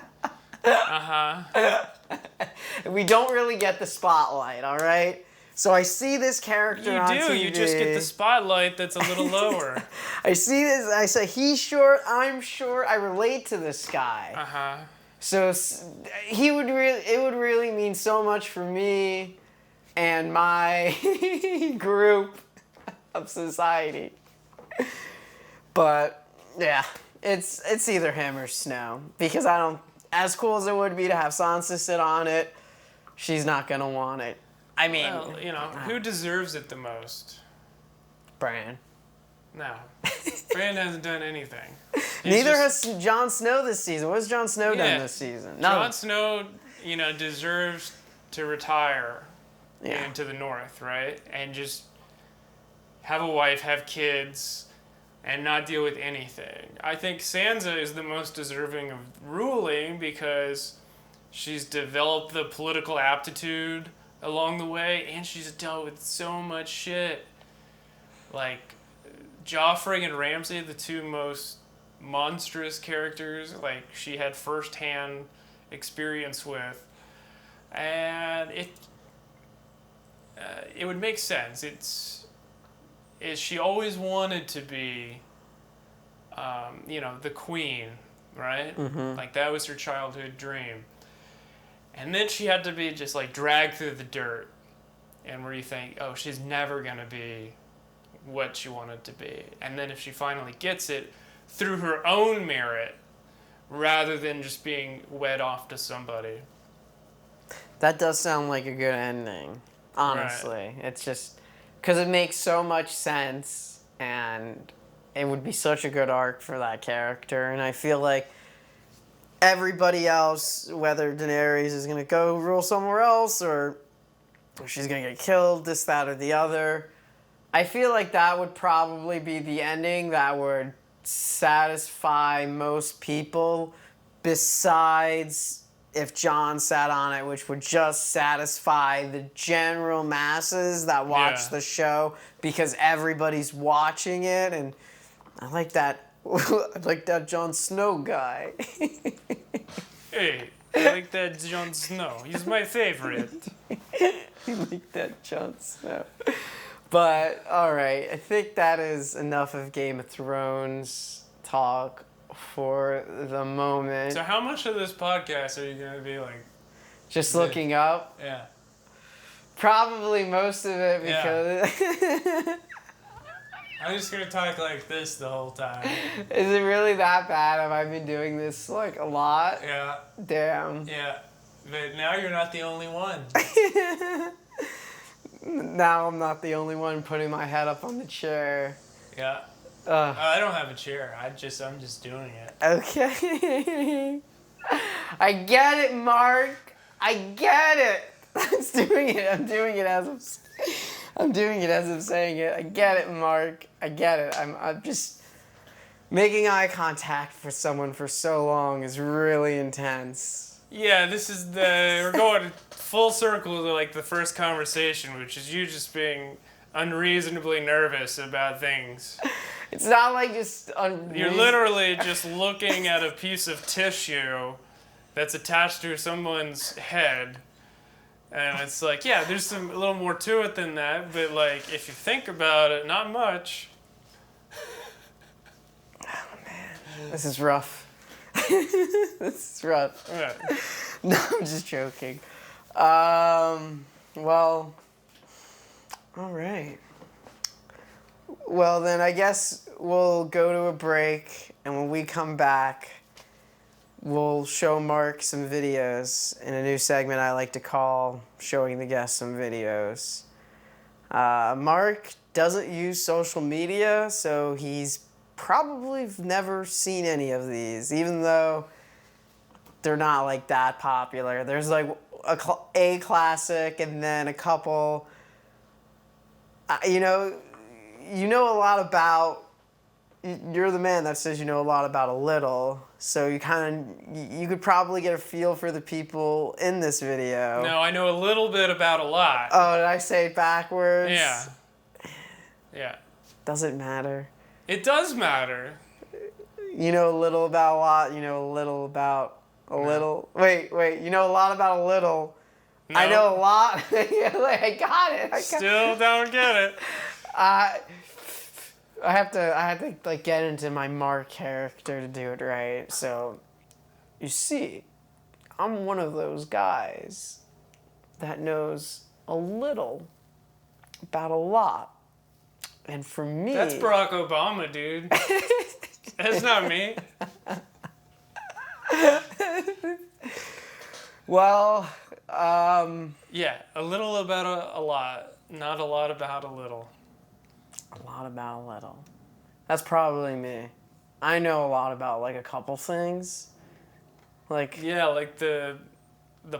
S1: We don't really get the spotlight, all right? So I see this character on TV.
S2: You just get the spotlight that's a little lower.
S1: I see this, I say, he's short, I'm short, I relate to this guy. So it would really mean so much for me and my group of society. But yeah, it's either him or Snow, because I don't. As cool as it would be to have Sansa sit on it, she's not gonna want it. I mean,
S2: well, who deserves it the most?
S1: Bran.
S2: No, Bran hasn't done anything.
S1: Neither has Jon Snow this season. What has Jon Snow done this season?
S2: Jon Snow, deserves to retire into the North, right? And just have a wife, have kids, and not deal with anything. I think Sansa is the most deserving of ruling because she's developed the political aptitude along the way, and she's dealt with so much shit. Like, Joffrey and Ramsay, the two most monstrous characters, like, she had first-hand experience with. And it would make sense. She always wanted to be, the queen, right? Mm-hmm. Like, that was her childhood dream. And then she had to be just, like, dragged through the dirt. And where you think, oh, she's never going to be what she wanted to be. And then if she finally gets it through her own merit, rather than just being wed off to somebody.
S1: That does sound like a good ending, honestly. Right. It's just because it makes so much sense, and it would be such a good arc for that character. And I feel like everybody else, whether Daenerys is going to go rule somewhere else or she's going to get killed, this, that, or the other, I feel like that would probably be the ending that would satisfy most people besides if John sat on it, which would just satisfy the general masses that watch the show because everybody's watching it, and I like that. I like that Jon Snow guy.
S2: Hey, I like that Jon Snow. He's my favorite.
S1: You like that Jon Snow. But, alright, I think that is enough of Game of Thrones talk for the moment.
S2: So how much of this podcast are you going to be like...
S1: Just looking up?
S2: Yeah.
S1: Probably most of it because...
S2: I'm just going to talk like this the whole time.
S1: Is it really that bad? Have I been doing this like a lot?
S2: Yeah.
S1: Damn.
S2: Yeah. But now you're not the only one.
S1: Now I'm not the only one putting my head up on the chair.
S2: Yeah. I don't have a chair. I'm just doing it.
S1: Okay. I get it, Mark. I get it. I'm doing it as I'm saying it. I get it, Mark. I get it. I'm just making eye contact for someone for so long is really intense.
S2: Yeah, we're going full circle to like the first conversation, which is you just being unreasonably nervous about things.
S1: It's not like just
S2: You're literally just looking at a piece of tissue that's attached to someone's head. And it's like, yeah, there's a little more to it than that, but like, if you think about it, not much.
S1: Oh, man. This is rough. This is rough.
S2: Yeah.
S1: No, I'm just joking. Well, all right. Well, then I guess we'll go to a break, and when we come back, we'll show Mark some videos in a new segment I like to call Showing the Guest Some Videos. Mark doesn't use social media, so he's probably never seen any of these, even though they're not like that popular. There's like a classic and then a couple. You know a lot about. You're the man that says you know a lot about a little, so you could probably get a feel for the people in this video.
S2: No, I know a little bit about a lot.
S1: Oh, did I say it backwards?
S2: Yeah. Yeah.
S1: Doesn't matter.
S2: It does matter.
S1: You know a little about a lot. You know a little about a little. Wait. You know a lot about a little.
S2: No.
S1: I know a lot. I got it.
S2: Still don't get it.
S1: I have to like get into my Mark character to do it right. So, you see, I'm one of those guys that knows a little about a lot. And for me...
S2: That's Barack Obama, dude. That's not me.
S1: Well,
S2: Yeah, a little about a lot. Not a lot about a little.
S1: A lot about a little. That's probably me. I know a lot about like a couple things. Like...
S2: Yeah, like the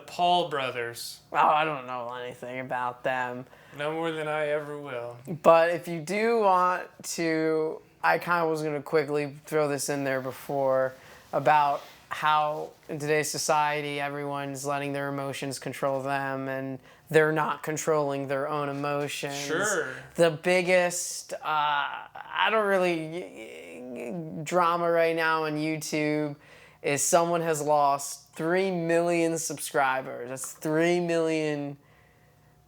S2: Paul brothers.
S1: Oh, I don't know anything about them.
S2: No more than I ever will.
S1: But if you do want to, I kind of was going to quickly throw this in there before about how in today's society everyone's letting their emotions control them and they're not controlling their own emotions.
S2: Sure.
S1: The biggest, drama right now on YouTube is someone has lost 3 million subscribers. That's 3 million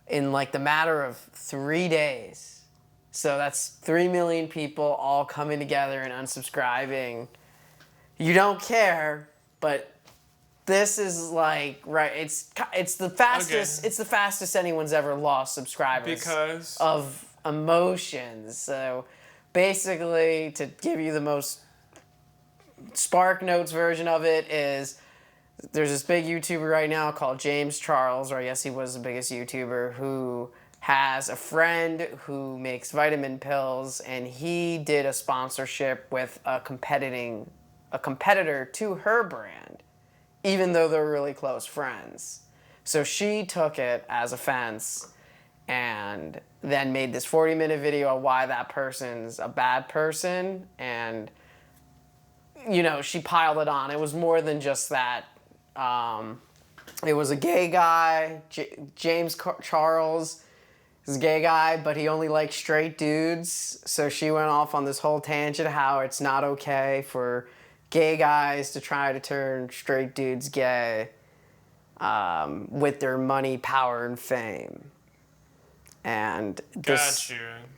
S1: in like the matter of 3 days. So that's 3 million people all coming together and unsubscribing. You don't care, but this is like it's the fastest it's the fastest anyone's ever lost subscribers
S2: Because
S1: of emotions. So basically, to give you the most Spark Notes version of it is there's this big YouTuber right now called James Charles, or I guess he was the biggest YouTuber, who has a friend who makes vitamin pills, and he did a sponsorship with a competitor to her brand, even though they're really close friends. So she took it as offense and then made this 40-minute video on why that person's a bad person, and she piled it on. It was more than just that. It was a gay guy, James Charles is a gay guy, but he only likes straight dudes. So she went off on this whole tangent how it's not okay for gay guys to try to turn straight dudes gay with their money, power, and fame. And this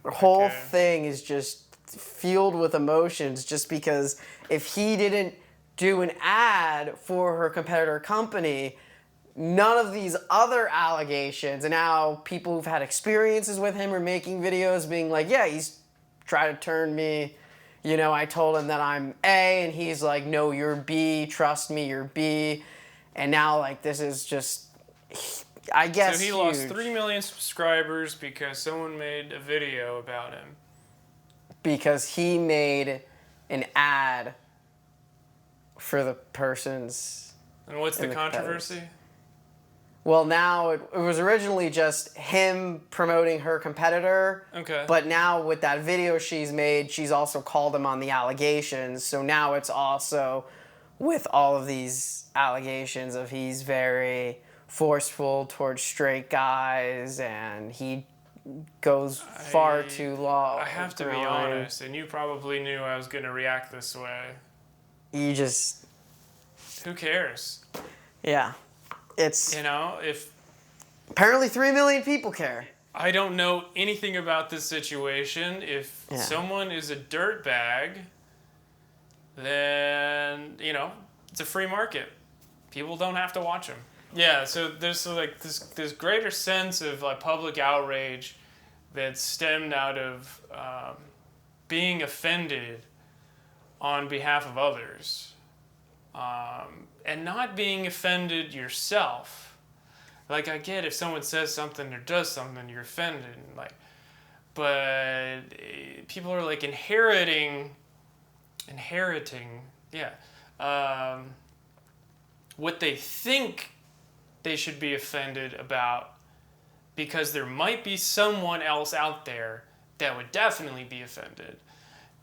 S1: whole thing is just fueled with emotions just because if he didn't do an ad for her competitor company, none of these other allegations, and now people who've had experiences with him are making videos being like, yeah, he's tried to turn me, I told him that I'm A, and he's like, no, you're B, trust me, you're B. And now, like, this is just, I guess,
S2: so he lost 3 million subscribers because someone made a video about him.
S1: Because he made an ad for the person's...
S2: And what's the controversy?
S1: Well, now it was originally just him promoting her competitor.
S2: Okay.
S1: But now with that video she's made, she's also called him on the allegations. So now it's also with all of these allegations of he's very forceful towards straight guys and he goes far too long.
S2: I have to be honest, and you probably knew I was going to react this way.
S1: You just...
S2: Who cares?
S1: Yeah. It's...
S2: if...
S1: Apparently 3 million people care.
S2: I don't know anything about this situation. If someone is a dirtbag, then, it's a free market. People don't have to watch them. Yeah, so there's like this greater sense of like public outrage that stemmed out of being offended on behalf of others, and not being offended yourself. Like, I get if someone says something or does something, you're offended, but people are like inheriting, what they think they should be offended about, because there might be someone else out there that would definitely be offended.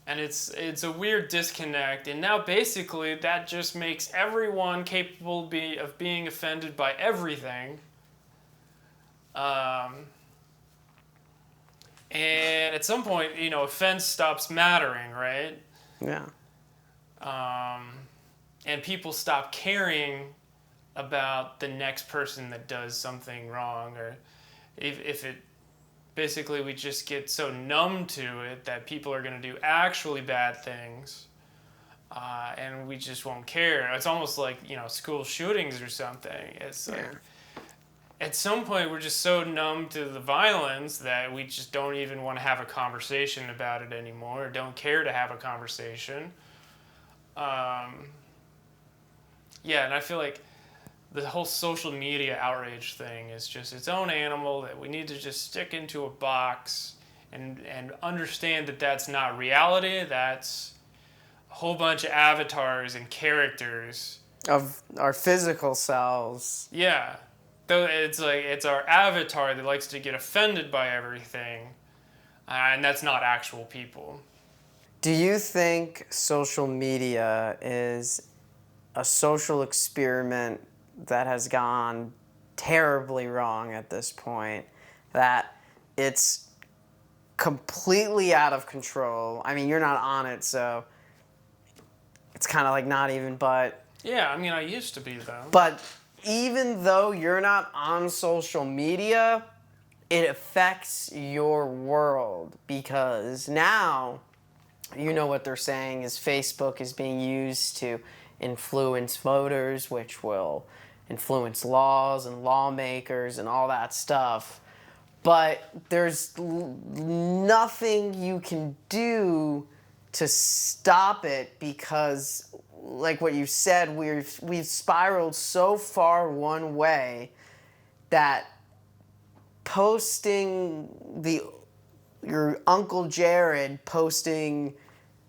S2: And it's a weird disconnect, and now basically that just makes everyone capable of being offended by everything. And at some point, offense stops mattering, right?
S1: Yeah.
S2: And people stop caring about the next person that does something wrong, or if it basically we just get so numb to it that people are going to do actually bad things, and we just won't care. It's almost like school shootings or something. It's like at some point we're just so numb to the violence that we just don't even want to have a conversation about it anymore, or don't care to have a conversation. And I feel like the whole social media outrage thing is just its own animal that we need to just stick into a box and understand that that's not reality. That's a whole bunch of avatars and characters
S1: Of our physical selves.
S2: Yeah. Though it's like it's our avatar that likes to get offended by everything, and that's not actual people.
S1: Do you think social media is a social experiment that has gone terribly wrong at this point? That it's completely out of control? I mean, you're not on it, so it's kind of like not even, but...
S2: Yeah, I mean, I used to be, though.
S1: But even though you're not on social media, it affects your world, because now, what they're saying is Facebook is being used to influence voters, which will influence laws and lawmakers and all that stuff. But there's nothing you can do to stop it, because, like what you said, we've spiraled so far one way that posting your Uncle Jared posting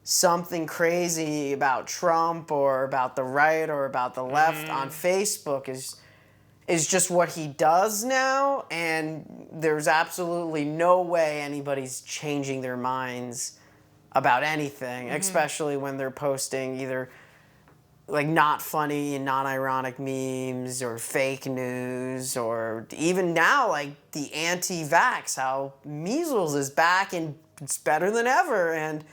S1: something crazy about Trump or about the right or about the left on Facebook is just what he does now, and there's absolutely no way anybody's changing their minds about anything, especially when they're posting either like not funny and non-ironic memes or fake news, or even now like the anti-vax, how measles is back and it's better than ever. And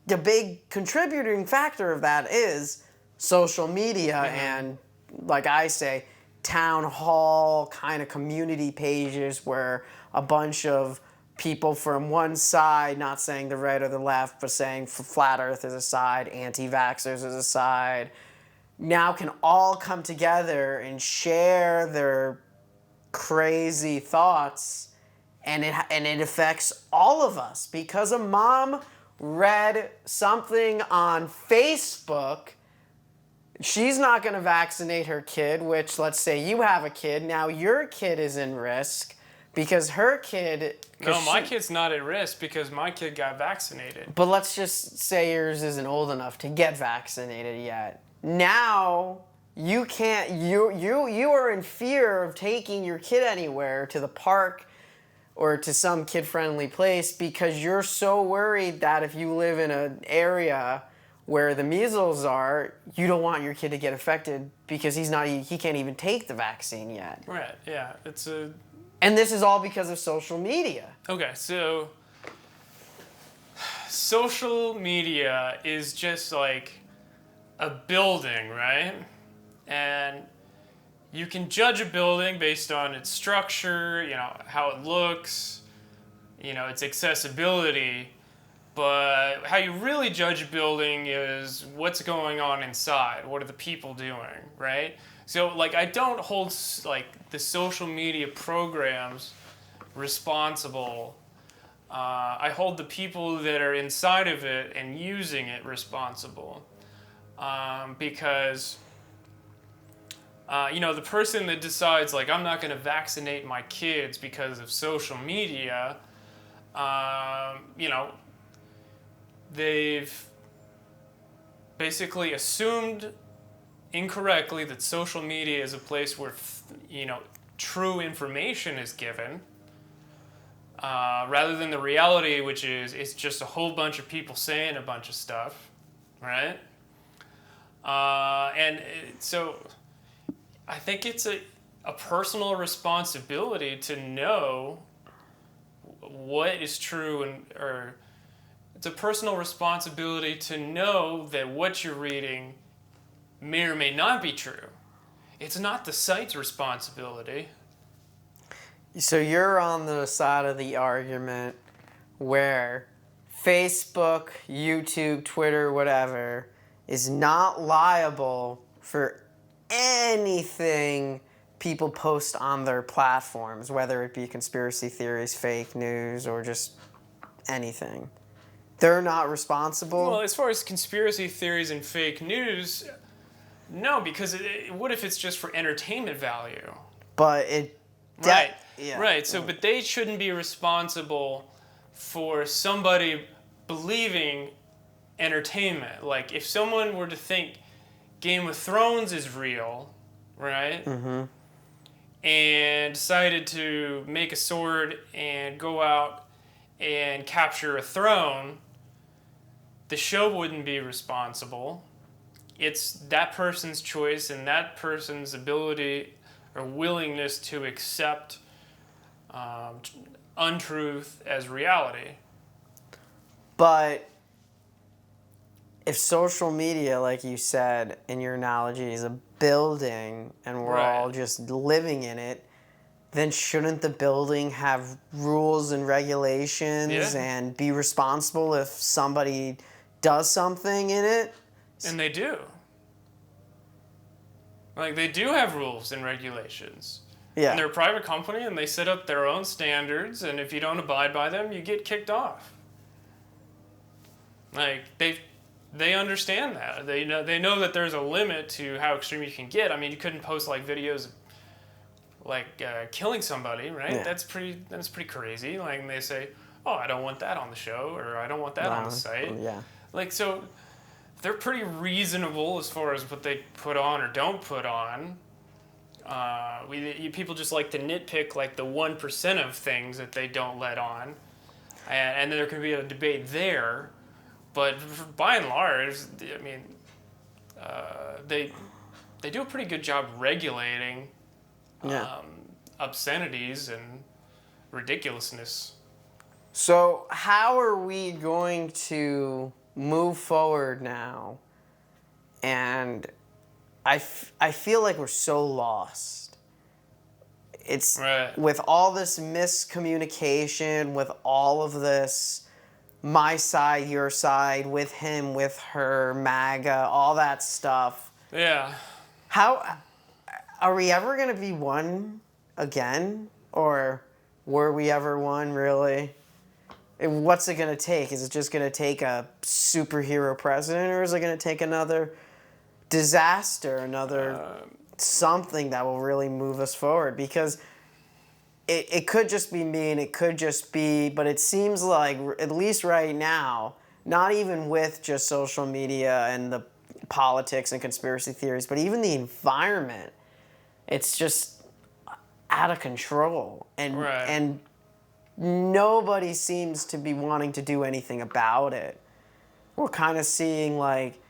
S1: the big contributing factor of that is social media and, like I say, town hall kind of community pages where a bunch of people from one side, not saying the right or the left, but saying flat earth is a side, anti-vaxxers is a side, now can all come together and share their crazy thoughts, and it affects all of us because a mom read something on Facebook. She's not going to vaccinate her kid, which, let's say you have a kid, now your kid is in risk because her kid...
S2: No, my kid's not at risk because my kid got vaccinated.
S1: But let's just say yours isn't old enough to get vaccinated yet. Now you can't, you are in fear of taking your kid anywhere, to the park or to some kid-friendly place, because you're so worried that if you live in an area where the measles are, you don't want your kid to get affected because he can't even take the vaccine yet.
S2: Right, yeah.
S1: And this is all because of social media.
S2: Okay, so social media is just like a building, right? And you can judge a building based on its structure, how it looks, its accessibility. But how you really judge a building is what's going on inside. What are the people doing, right? So, I don't hold, the social media programs responsible. I hold the people that are inside of it and using it responsible. Because, the person that decides, I'm not going to vaccinate my kids because of social media, they've basically assumed incorrectly that social media is a place where, true information is given, rather than the reality, which is it's just a whole bunch of people saying a bunch of stuff, right? So I think it's a personal responsibility to know what is true, or it's a personal responsibility to know that what you're reading may or may not be true. It's not the site's responsibility.
S1: So you're on the side of the argument where Facebook, YouTube, Twitter, whatever, is not liable for anything people post on their platforms, whether it be conspiracy theories, fake news, or just anything. They're not responsible?
S2: Well, as far as conspiracy theories and fake news, no, because what if it's just for entertainment value?
S1: But it...
S2: Right,
S1: yeah.
S2: right. So, but they shouldn't be responsible for somebody believing entertainment. Like, if someone were to think Game of Thrones is real, right? Mm-hmm. And decided to make a sword and go out and capture a throne, the show wouldn't be responsible. It's that person's choice and that person's ability or willingness to accept untruth as reality.
S1: But if social media, like you said in your analogy, is a building and we're all just living in it, then shouldn't the building have rules and regulations and be responsible if somebody does something in it?
S2: And they do. They do have rules and regulations.
S1: Yeah.
S2: And they're a private company and they set up their own standards, and if you don't abide by them, you get kicked off. They understand that. They know that there's a limit to how extreme you can get. I mean, you couldn't post videos of killing somebody, right?
S1: Yeah.
S2: That's pretty crazy. And they say, "Oh, I don't want that on the show," or "I don't want that on the site."
S1: Yeah.
S2: So they're pretty reasonable as far as what they put on or don't put on. People just like to nitpick the 1% of things that they don't let on, and there can be a debate there. But by and large, I mean, they do a pretty good job regulating
S1: Yeah.
S2: obscenities and ridiculousness.
S1: So how are we going to move forward now? And I feel like we're so lost. It's
S2: Right.
S1: with all this miscommunication, with all of this my side, your side, with him, with her, MAGA, all that stuff.
S2: Yeah.
S1: How are we ever going to be one again? Or were we ever one, really? And what's it going to take? Is it just going to take a superhero president, or is it going to take another disaster, another something that will really move us forward? Because it could just be me, and it could just be, but it seems like, at least right now, not even with just social media and the politics and conspiracy theories, but even the environment, it's just out of control. And
S2: Right.
S1: and nobody seems to be wanting to do anything about it. We're kind of seeing, like,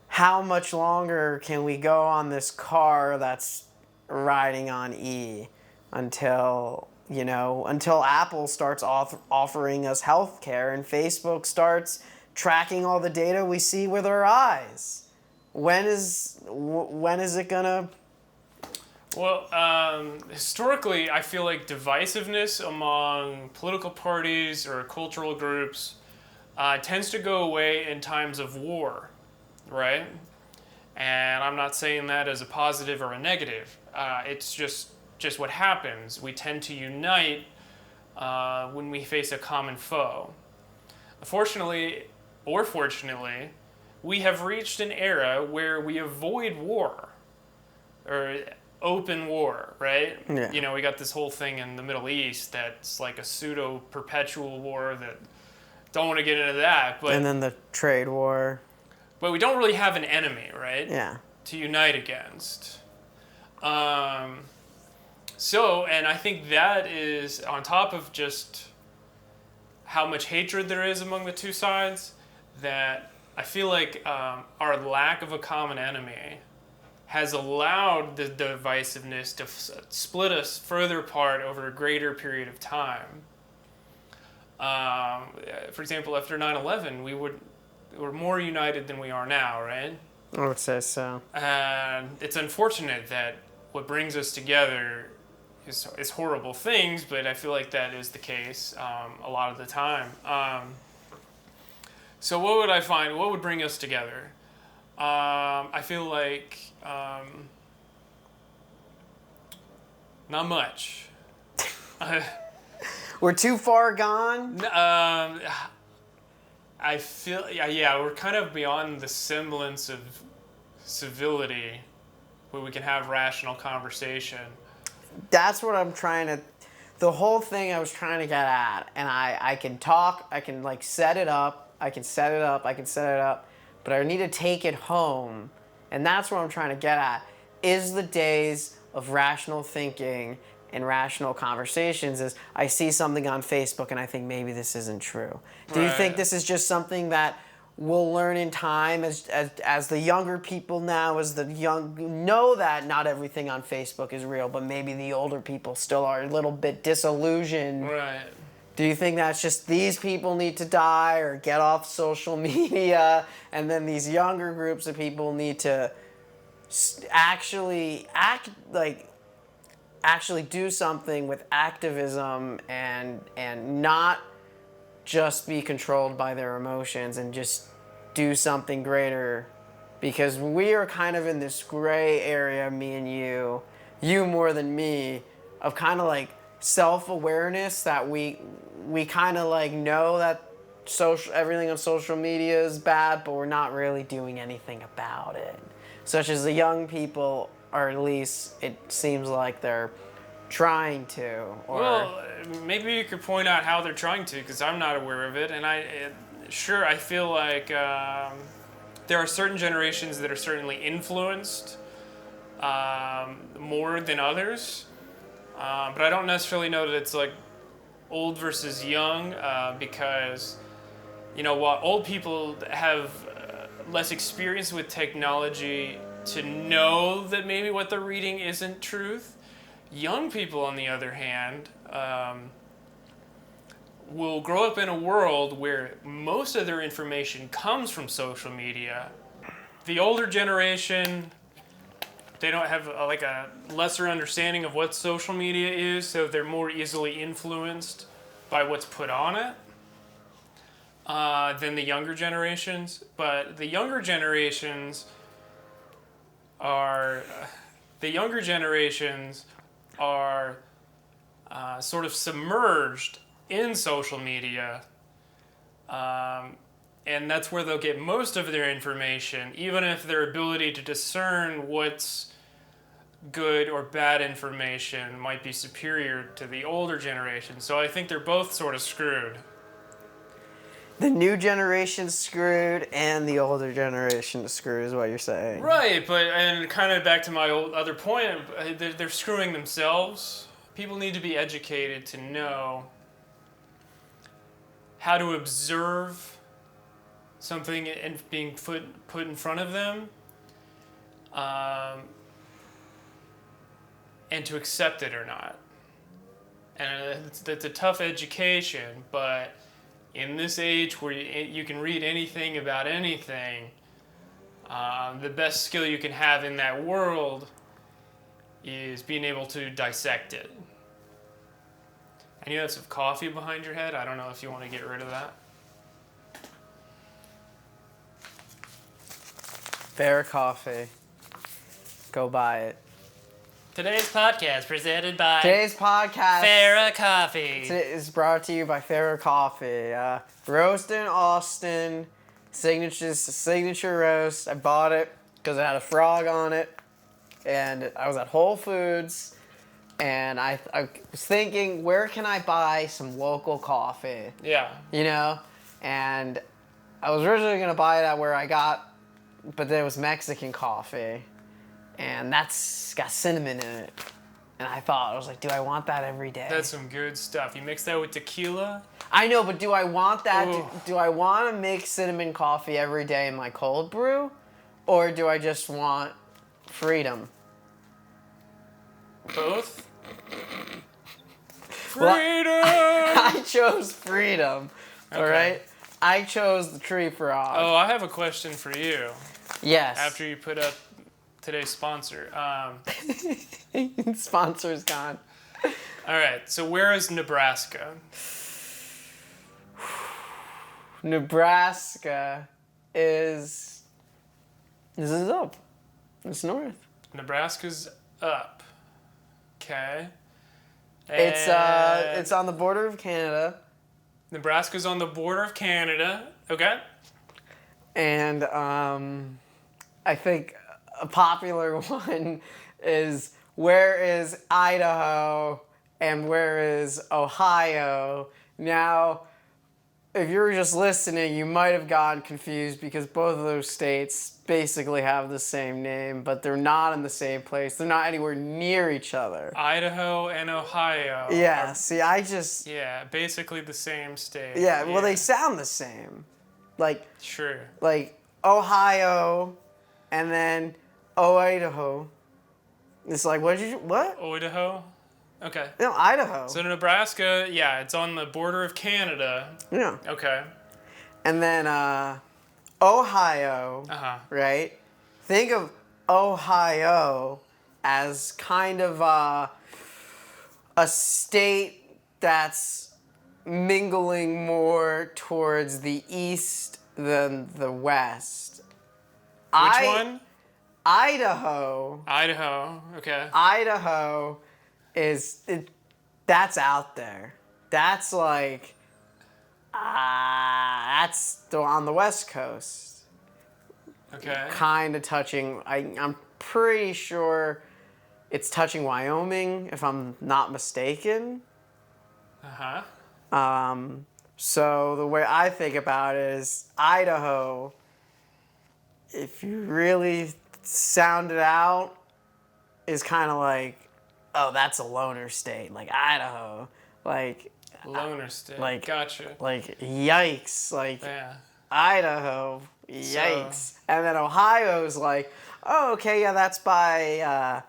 S1: how much longer can we go on this car that's riding on E until, until Apple starts offering us health care and Facebook starts tracking all the data we see with our eyes. When is it gonna?
S2: Well, historically, I feel like divisiveness among political parties or cultural groups tends to go away in times of war, right? And I'm not saying that as a positive or a negative. It's just what happens. We tend to unite when we face a common foe. Unfortunately, or fortunately, we have reached an era where we avoid war, or open war, right?
S1: Yeah.
S2: We got this whole thing in the Middle East that's like a pseudo-perpetual war that, don't want to get into that, but
S1: And then the trade war.
S2: we don't really have an enemy, right?
S1: Yeah.
S2: To unite against. And I think that is on top of just how much hatred there is among the two sides, that I feel like our lack of a common enemy has allowed the divisiveness to split us further apart over a greater period of time. For example, after 9/11, we were more united than we are now, right?
S1: I would say so.
S2: And it's unfortunate that what brings us together is horrible things, but I feel like that is the case a lot of the time. So what would I find? What would bring us together? I feel like not much.
S1: We're too far gone.
S2: I feel, yeah, we're kind of beyond the semblance of civility where we can have rational conversation.
S1: That's what I'm trying to. The whole thing I was trying to get at, and I can talk. I can set it up. I can set it up. But I need to take it home, and that's what I'm trying to get at. Is the days of rational thinking and rational conversations is I see something on Facebook and I think maybe this isn't true. Do you think this is just something that we'll learn in time as the younger people now, as the young know that not everything on Facebook is real, but maybe the older people still are a little bit disillusioned?
S2: Right.
S1: Do you think that's just these people need to die or get off social media, and then these younger groups of people need to actually do something with activism and not just be controlled by their emotions and just do something greater? Because we are kind of in this gray area, me and you more than me, of kind of like self-awareness that we kind of like know that everything on social media is bad, but we're not really doing anything about it. Such as the young people, or at least it seems like they're trying to.
S2: Well, maybe you could point out how they're trying to, because I'm not aware of it. And I feel like there are certain generations that are certainly influenced more than others. But I don't necessarily know that it's like old versus young, because, while old people have less experienced with technology to know that maybe what they're reading isn't truth. Young people, on the other hand, will grow up in a world where most of their information comes from social media. The older generation, they don't have a lesser understanding of what social media is, so they're more easily influenced by what's put on it than the younger generations. But the younger generations are sort of submerged in social media, and that's where they'll get most of their information, even if their ability to discern what's good or bad information might be superior to the older generation. So I think they're both sort of screwed.
S1: The new generation's screwed and the older generation's screwed is what you're saying.
S2: Right, and kind of back to my other point, they're screwing themselves. People need to be educated to know how to observe something and being put in front of them, and to accept it or not. And it's a tough education, but in this age where you can read anything about anything, the best skill you can have in that world is being able to dissect it. And you have some coffee behind your head. I don't know if you want to get rid of that.
S1: Fair Coffee. Go buy it.
S2: Today's podcast presented by
S1: Today's podcast
S2: Farrah Coffee.
S1: is brought to you by Fair Coffee. Roast in Austin, signature roast. I bought it because it had a frog on it, and I was at Whole Foods, and I was thinking, where can I buy some local coffee?
S2: Yeah.
S1: You know, and I was originally gonna buy it at where I got, but there was Mexican coffee. And that's got cinnamon in it. And I was like, do I want that every day?
S2: That's some good stuff. You mix that with tequila.
S1: I know, but do I want that?
S2: Ooh.
S1: Do I want to make cinnamon coffee every day in my cold brew? Or do I just want freedom?
S2: Both?
S1: Well,
S2: Freedom!
S1: I chose freedom.
S2: Okay.
S1: All right? I chose the tree frog.
S2: Oh, I have a question for you.
S1: Yes.
S2: After you put up today's sponsor.
S1: Sponsor's gone.
S2: All right, so where is Nebraska?
S1: Nebraska is up. It's north.
S2: Nebraska's up. Okay.
S1: It's on the border of Canada.
S2: Nebraska's on the border of Canada. Okay.
S1: And I think a popular one is, where is Idaho and where is Ohio? Now, if you were just listening, you might have gotten confused because both of those states basically have the same name, but they're not in the same place. They're not anywhere near each other.
S2: Idaho and Ohio.
S1: Yeah,
S2: Yeah, basically the same state.
S1: Yeah, well, they sound the same.
S2: Sure.
S1: Like Ohio and then Idaho. It's like, what?
S2: Idaho? Okay.
S1: No, Idaho.
S2: So Nebraska, yeah, it's on the border of Canada.
S1: Yeah.
S2: Okay.
S1: And then Ohio,
S2: Uh-huh.
S1: right? Think of Ohio as kind of a state that's mingling more towards the east than the west.
S2: Which one?
S1: Idaho.
S2: Idaho. Okay.
S1: Idaho that's out there. That's like, that's on the west coast.
S2: Okay.
S1: Kind of touching, I'm pretty sure it's touching Wyoming, if I'm not mistaken.
S2: Uh-huh.
S1: So the way I think about it is Idaho, if you really sound it out, is kind of like, oh, that's a loner state, like Idaho, like
S2: Loner state.
S1: like
S2: Gotcha.
S1: like yikes, like
S2: Yeah.
S1: Idaho. Yikes. And then Ohio's like, oh, okay, yeah, that's by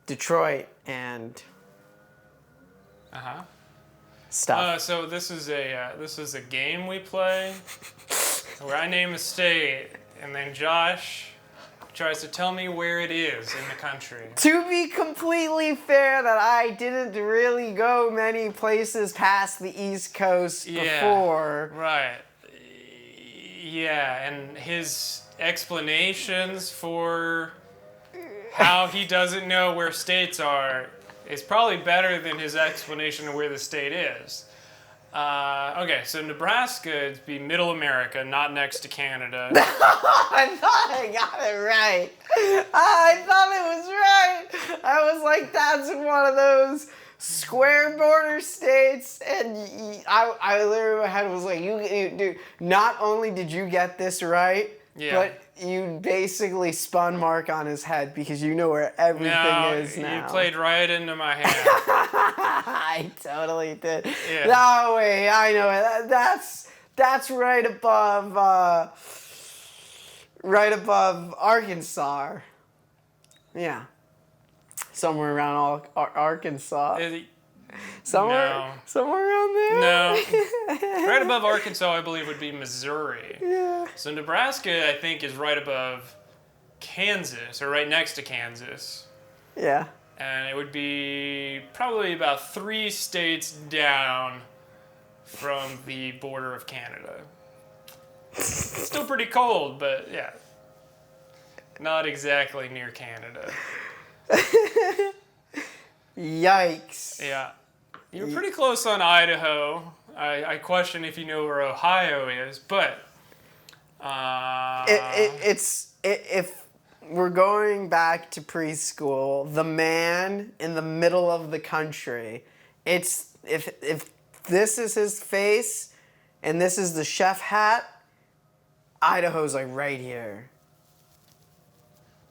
S1: Detroit and stuff.
S2: So this is a game we play where I name a state, and then Josh tries to tell me where it is in the country.
S1: To be completely fair, that I didn't really go many places past the East Coast before.
S2: Right. Yeah, and his explanations for how he doesn't know where states are is probably better than his explanation of where the state is. Okay, so Nebraska would be Middle America, not next to Canada.
S1: I thought I got it right. I thought it was right. I was like, that's one of those square border states, and I literally, my head was like, you dude, not only did you get this right, but you basically spun Mark on his head because you know where everything is now.
S2: You played right into my hand.
S1: I totally did.
S2: Yeah.
S1: No way, I know it. That's right above Arkansas. Yeah. Somewhere around Arkansas. Somewhere around there?
S2: No. Right above Arkansas, I believe, would be Missouri.
S1: Yeah.
S2: So Nebraska, I think, is right above Kansas, or right next to Kansas.
S1: Yeah.
S2: And it would be probably about 3 states down from the border of Canada. Still pretty cold, but yeah. Not exactly near Canada.
S1: Yikes.
S2: Yeah. You're pretty close on Idaho. I question if you know where Ohio is, but
S1: if we're going back to preschool, the man in the middle of the country, it's if this is his face and this is the chef hat, Idaho's like right here.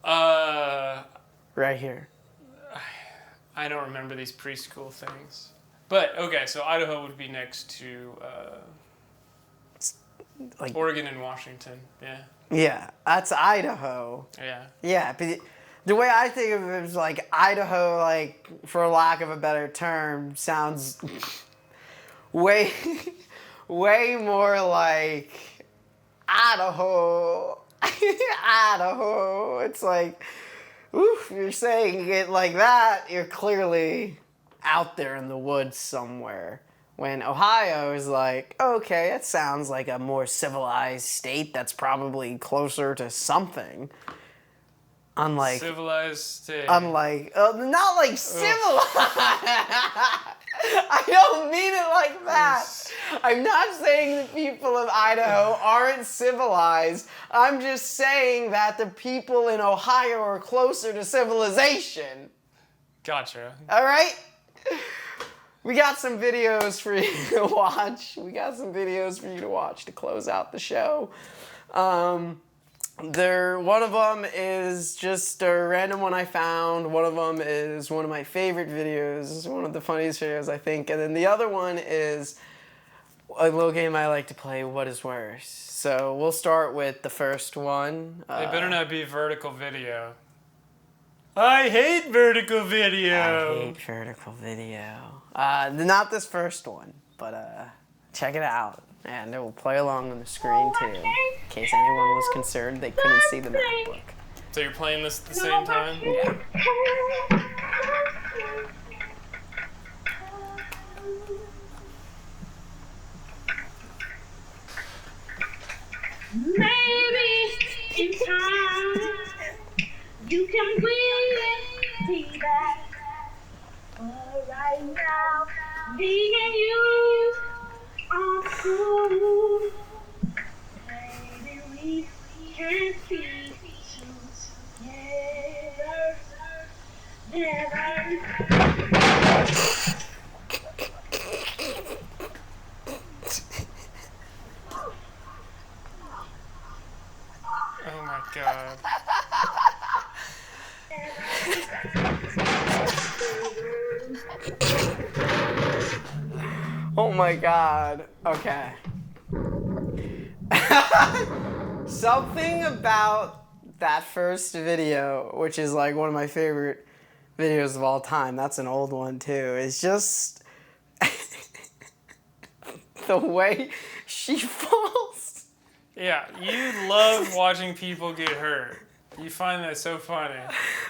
S1: Right here.
S2: I don't remember these preschool things. But, okay, so Idaho would be next to
S1: like
S2: Oregon and Washington, yeah.
S1: Yeah, that's Idaho.
S2: Yeah.
S1: Yeah, but the way I think of it is like Idaho, like, for lack of a better term, sounds way more like Idaho. Idaho. It's like, oof, you're saying it like that, you're clearly out there in the woods somewhere. When Ohio is like, okay, it sounds like a more civilized state that's probably closer to something. Unlike
S2: civilized state.
S1: Unlike, not like civilized. I don't mean it like that. I'm not saying the people of Idaho aren't civilized. I'm just saying that the people in Ohio are closer to civilization.
S2: Gotcha.
S1: All right? We got some videos for you to watch. To close out the show. One of them is just a random one I found. One of them is one of my favorite videos, one of the funniest videos, I think. And then the other one is a little game I like to play, What is Worse? So we'll start with the first one.
S2: It better not be vertical video. I hate vertical video.
S1: Not this first one, but check it out. And it will play along on the screen too, in case anyone was concerned they couldn't see the MacBook.
S2: So you're playing this at the same time?
S1: Yeah.
S3: Maybe in time you can really see that. But right now, me and you are cool. Maybe we can't be together.
S2: Oh my god.
S1: Oh my god. Okay. Something about that first video, which is like one of my favorite videos of all time, that's an old one too, is just the way she falls.
S2: Yeah, you love watching people get hurt. You find that so funny.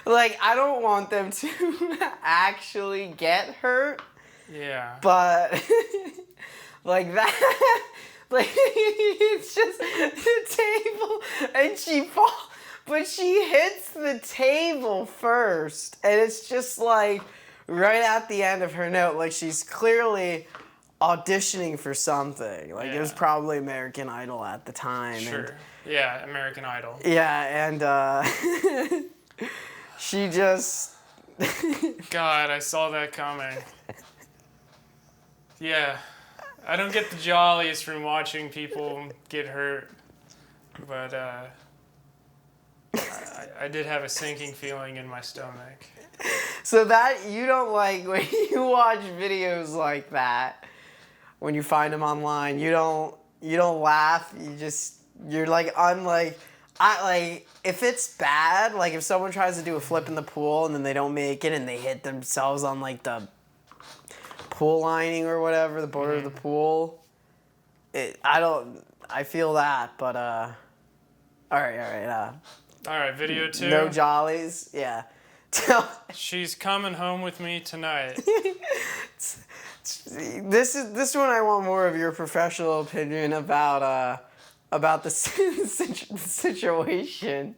S1: Like, I don't want them to actually get hurt,
S2: Yeah.
S1: but like that, like it's just the table and she falls, but she hits the table first, and it's just like right at the end of her note, like she's clearly auditioning for something. Like it was
S2: Yeah.
S1: probably American Idol at the time.
S2: Sure. Yeah, American Idol.
S1: Yeah, and she just
S2: God, I saw that coming. Yeah. I don't get the jollies from watching people get hurt, but I did have a sinking feeling in my stomach.
S1: So that you don't like when you watch videos like that, when you find them online, you don't laugh. You're like if it's bad, like if someone tries to do a flip in the pool and then they don't make it and they hit themselves on like the pool lining or whatever, the border of the pool. I feel that, but all right.
S2: All right, video 2.
S1: No jollies, yeah.
S2: She's coming home with me tonight.
S1: This one I want more of your professional opinion about the situation.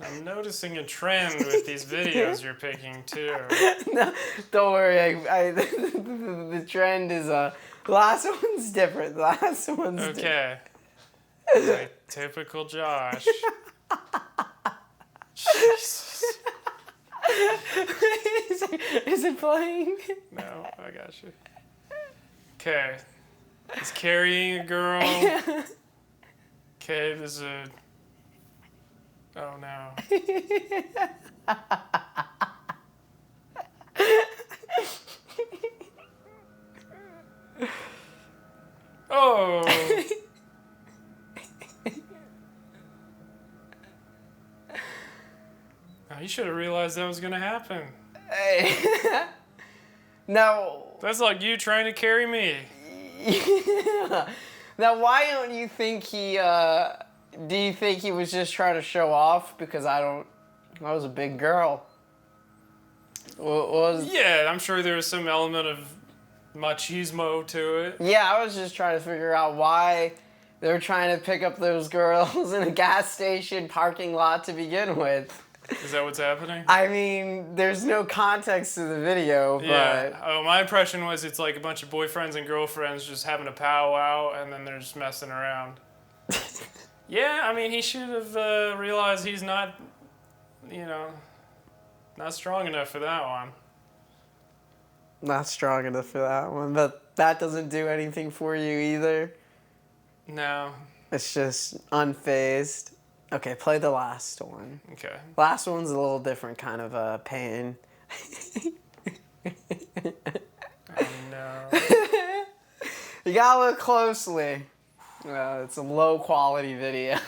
S2: I'm noticing a trend with these videos you're picking too.
S1: No, don't worry. The trend is the last one's different. The last one's
S2: Okay. Like, typical Josh. Jesus.
S1: Is it playing?
S2: No, I got you. Okay. He's carrying a girl. Okay, there's a... Oh no. Oh! Oh, you should have realized that was gonna happen.
S1: Hey. Now,
S2: That's like you trying to carry me.
S1: now, why don't you think he? Do you think he was just trying to show off? Because I was a big girl.
S2: Yeah, I'm sure there was some element of machismo to it.
S1: Yeah, I was just trying to figure out why they were trying to pick up those girls in a gas station parking lot to begin with.
S2: Is that what's happening?
S1: I mean, there's no context to the video, but...
S2: Yeah. Oh, my impression was it's like a bunch of boyfriends and girlfriends just having a powwow, and then they're just messing around. Yeah, I mean, he should have realized he's not, not strong enough for that one.
S1: Not strong enough for that one, but that doesn't do anything for you either.
S2: No.
S1: It's just unfazed. Okay, play the last one.
S2: Okay.
S1: Last one's a little different kind of pain.
S2: Oh, no.
S1: You gotta look closely. It's a low quality video.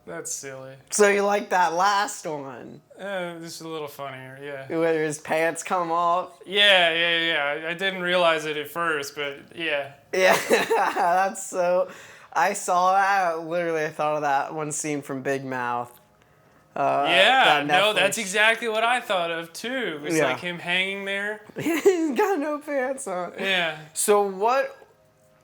S2: That's silly.
S1: So you like that last one?
S2: This is a little funnier, yeah.
S1: Where his pants come off?
S2: Yeah. I didn't realize it at first, but yeah.
S1: Yeah, that's so... I saw that, literally I thought of that one scene from Big Mouth.
S2: Yeah,
S1: that
S2: no,
S1: Netflix-
S2: that's exactly what I thought of too. It's
S1: Yeah.
S2: like him hanging there.
S1: He's got no pants on.
S2: Yeah.
S1: So what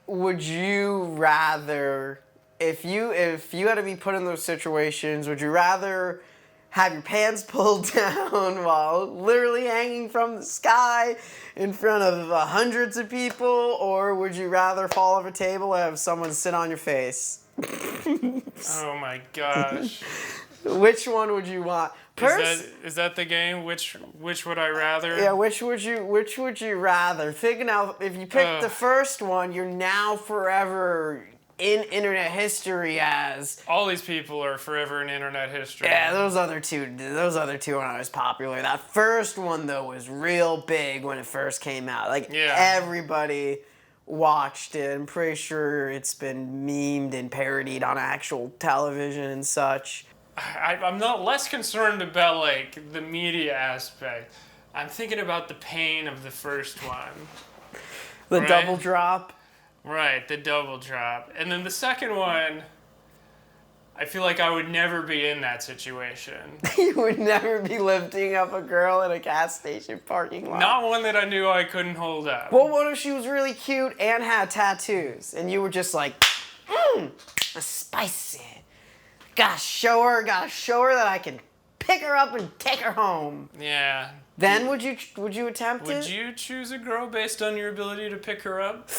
S1: would you rather, if you had to be put in those situations, would you rather have your pants pulled down while literally hanging from the sky in front of hundreds of people, or would you rather fall off a table and have someone sit on your face?
S2: Oh my gosh.
S1: Which one would you want?
S2: Is that the game? Which would I rather?
S1: Yeah, which would you rather? Think now, if you pick the first one, you're now forever in internet history as.
S2: All these people are forever in internet history.
S1: Yeah, those other two aren't as popular. That first one though was real big when it first came out. Like everybody watched it. I'm pretty sure it's been memed and parodied on actual television and such.
S2: I'm not less concerned about like the media aspect. I'm thinking about the pain of the first one.
S1: The double drop.
S2: Right, the double drop. And then the second one, I feel like I would never be in that situation.
S1: You would never be lifting up a girl in a gas station parking lot.
S2: Not one that I knew I couldn't hold up.
S1: Well, what if she was really cute and had tattoos, and you were just like, spicy. Gotta show her that I can pick her up and take her home.
S2: Yeah.
S1: Then would you attempt it?
S2: Would you choose a girl based on your ability to pick her up?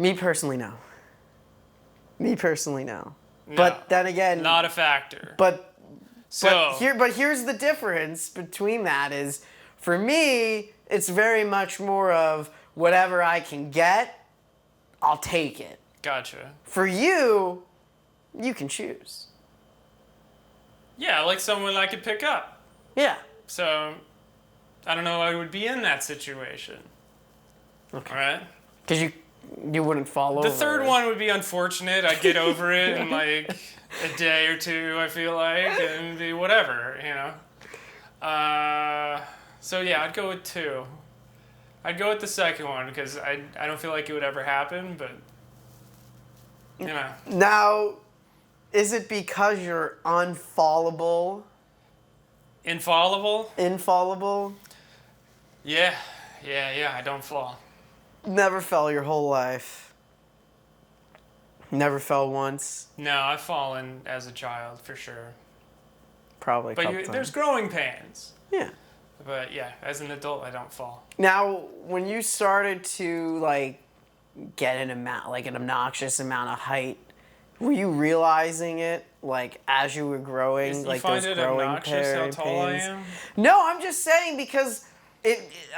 S1: Me personally, no. No.
S2: No,
S1: But then again,
S2: not a factor.
S1: But here's the difference between that is, for me, it's very much more of whatever I can get, I'll take it.
S2: Gotcha.
S1: For you, you can choose.
S2: Yeah, like someone I could pick up.
S1: Yeah.
S2: So, I don't know, I would be in that situation.
S1: Okay.
S2: All right?
S1: Because you wouldn't fall over.
S2: The third one would be unfortunate. I'd get over it in like a day or two, I feel like, and be whatever, you know. So yeah, I'd go with 2. I'd go with the second one because I don't feel like it would ever happen, but you know.
S1: Now, is it because you're unfallable?
S2: Infallible? Yeah, I don't fall.
S1: Never fell your whole life. Never fell once.
S2: No, I've fallen as a child for sure.
S1: Probably.
S2: But there's growing pains.
S1: Yeah.
S2: But yeah, as an adult, I don't fall.
S1: Now, when you started to like get an obnoxious amount of height, were you realizing it like as you were growing?
S2: You
S1: like
S2: find
S1: those
S2: it
S1: growing
S2: obnoxious how tall I
S1: pains?
S2: am?
S1: No, I'm just saying because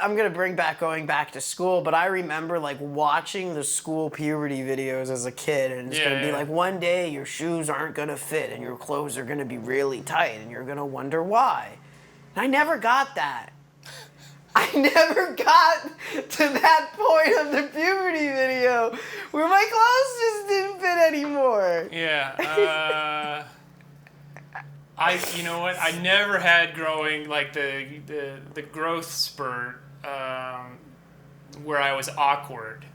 S1: I'm gonna bring back going back to school, but I remember like watching the school puberty videos as a kid, and it's gonna be like one day your shoes aren't gonna fit and your clothes are gonna be really tight, and you're gonna wonder why. And I never got that. I never got to that point of the puberty video where my clothes just didn't fit anymore.
S2: Yeah. You know what? I never had growing like the growth spurt where I was awkward.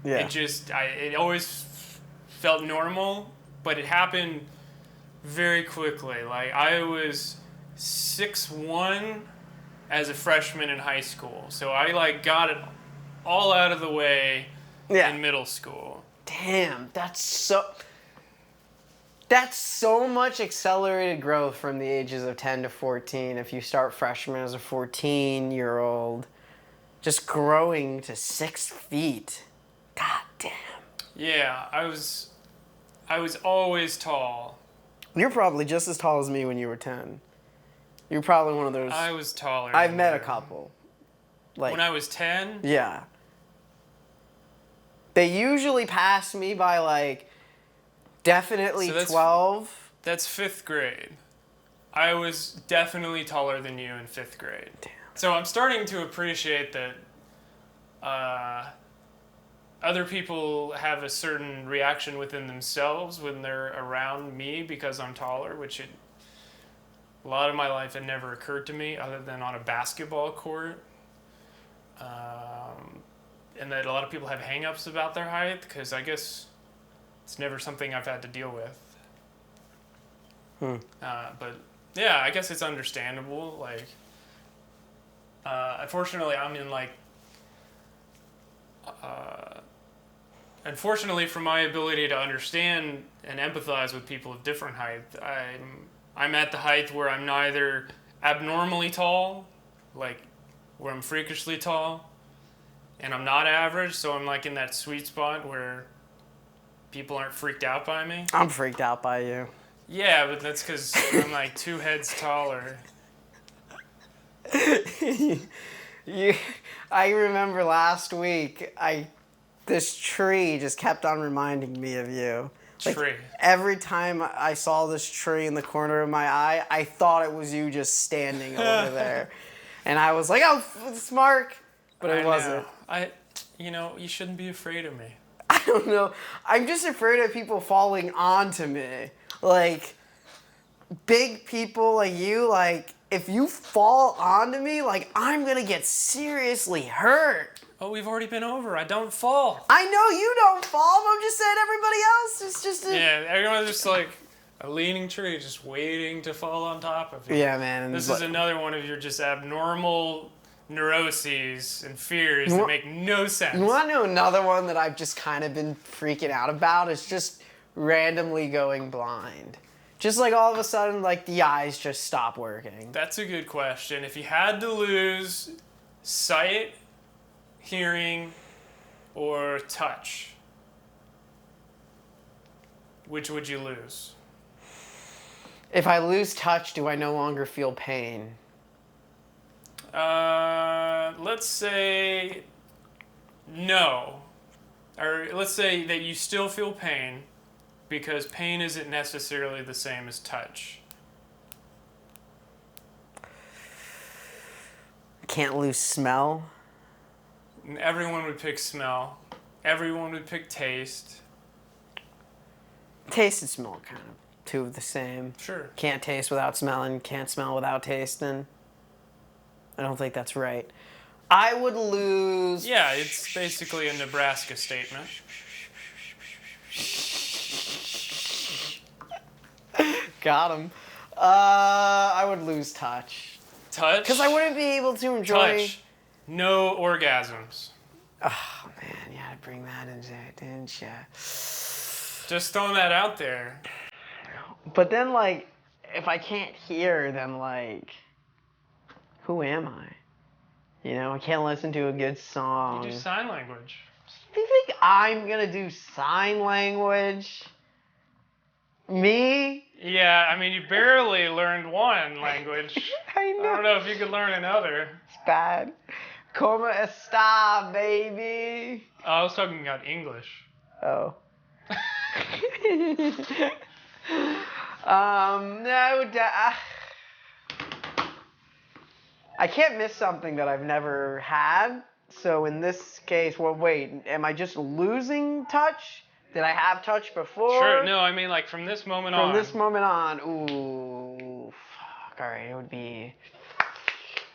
S1: Yeah.
S2: It always felt normal, but it happened very quickly. Like I was 6'1" as a freshman in high school, so I like got it all out of the way in middle school.
S1: Damn, that's so much accelerated growth from the ages of 10 to 14 if you start freshman as a 14-year-old, just growing to 6 feet. God damn.
S2: Yeah, I was always tall.
S1: You're probably just as tall as me when you were 10. You're probably one of those.
S2: I was taller.
S1: I've met a couple. Like
S2: when I was 10?
S1: Yeah. They usually pass me by like definitely 12.
S2: That's 5th grade. I was definitely taller than you in 5th grade.
S1: Damn.
S2: So I'm starting to appreciate that other people have a certain reaction within themselves when they're around me because I'm taller, which a lot of my life had never occurred to me other than on a basketball court. And that a lot of people have hang-ups about their height because I guess it's never something I've had to deal with. But yeah, I guess it's understandable. Like, unfortunately, I'm in like, unfortunately for my ability to understand and empathize with people of different height, I'm at the height where I'm neither abnormally tall, like where I'm freakishly tall, and I'm not average, so I'm like in that sweet spot where people aren't freaked out by me.
S1: I'm freaked out by you.
S2: Yeah, but that's because I'm like 2 heads taller.
S1: I remember last week, this tree just kept on reminding me of you. Like,
S2: Tree.
S1: every time I saw this tree in the corner of my eye, I thought it was you just standing over there. And I was like, oh, it's Mark. But it wasn't.
S2: You shouldn't be afraid of me.
S1: I don't know. I'm just afraid of people falling onto me. Like, big people like you, like, if you fall onto me, like, I'm gonna get seriously hurt.
S2: Oh, we've already been over. I don't fall.
S1: I know you don't fall, but I'm just saying everybody else is just
S2: Yeah, everyone's just like a leaning tree just waiting to fall on top of you.
S1: Yeah, man.
S2: This is another one of your just abnormal neuroses and fears that make no sense.
S1: You want to know another one that I've just kind of been freaking out about? Is just randomly going blind. Just like all of a sudden, like the eyes just stop working.
S2: That's a good question. If you had to lose sight, hearing, or touch, which would you lose?
S1: If I lose touch, do I no longer feel pain?
S2: Let's say no. Or let's say that you still feel pain, because pain isn't necessarily the same as touch.
S1: Can't lose smell.
S2: And everyone would pick smell. Everyone would pick taste.
S1: Taste and smell are kind of two of the same.
S2: Sure.
S1: Can't taste without smelling, can't smell without tasting. I don't think that's right. I would lose...
S2: Yeah, it's basically a Nebraska statement.
S1: Got him. I would lose touch.
S2: Touch?
S1: Because I wouldn't be able to enjoy...
S2: Touch. No orgasms.
S1: Oh, man, you had to bring that into it, didn't you?
S2: Just throwing that out there.
S1: But then, like, if I can't hear, then, like, who am I? You know, I can't listen to a good song.
S2: You do sign language.
S1: Do you think I'm gonna do sign language? Me?
S2: Yeah, I mean, you barely learned one language.
S1: I know.
S2: I don't know if you could learn another.
S1: It's bad. Como esta, baby?
S2: Oh, I was talking about English.
S1: Oh. No, I can't miss something that I've never had. So in this case, well, wait, am I just losing touch? Did I have touch before?
S2: Sure, no, I mean, like, from this moment on.
S1: From this moment on, ooh, fuck, alright, it would be...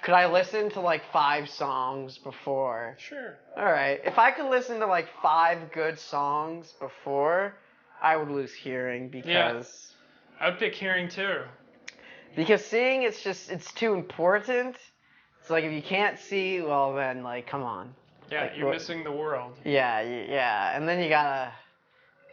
S1: Could I listen to, like, 5 songs before?
S2: Sure.
S1: Alright, if I could listen to, like, 5 good songs before, I would lose hearing because...
S2: Yeah. I would pick hearing, too.
S1: Because seeing, it's too important. It's like, if you can't see, well, then, like, come on.
S2: Yeah,
S1: like,
S2: you're missing the world.
S1: Yeah, and then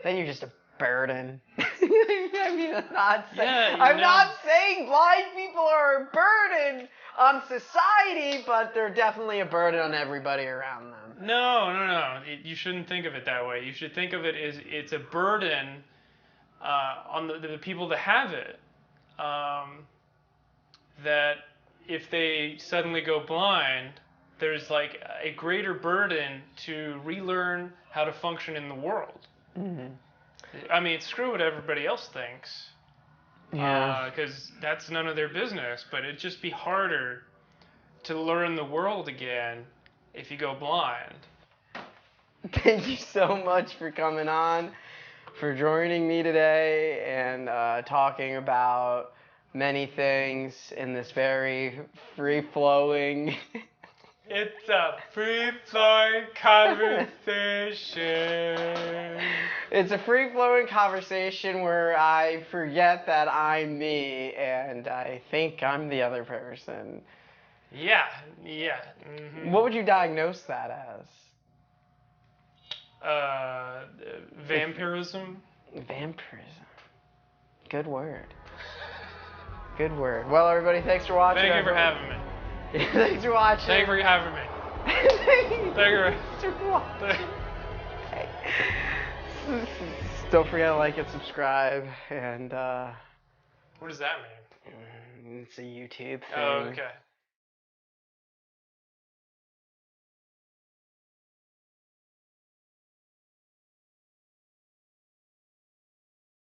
S1: then you're just a burden. I mean, I'm not saying blind people are a burden on society, but they're definitely a burden on everybody around them.
S2: No. You shouldn't think of it that way. You should think of it as it's a burden on the people that have it. That if they suddenly go blind, there's like a greater burden to relearn how to function in the world. Mm-hmm. I mean, screw what everybody else thinks.
S1: Yeah.
S2: Because that's none of their business. But it'd just be harder to learn the world again if you go blind.
S1: Thank you so much for coming on, for joining me today, and talking about many things in this very free-flowing...
S2: It's a free-flowing conversation.
S1: It's a free-flowing conversation where I forget that I'm me and I think I'm the other person.
S2: Yeah. Mm-hmm.
S1: What would you diagnose that as?
S2: Vampirism.
S1: Vampirism. Good word. Good word. Well, everybody, thanks for watching.
S2: Thank you for having me.
S1: Thanks for watching.
S2: Thank you for having me.
S1: Thanks for watching. Don't forget to like and subscribe, and
S2: What does that mean?
S1: it's a YouTube thing.
S2: Oh, okay.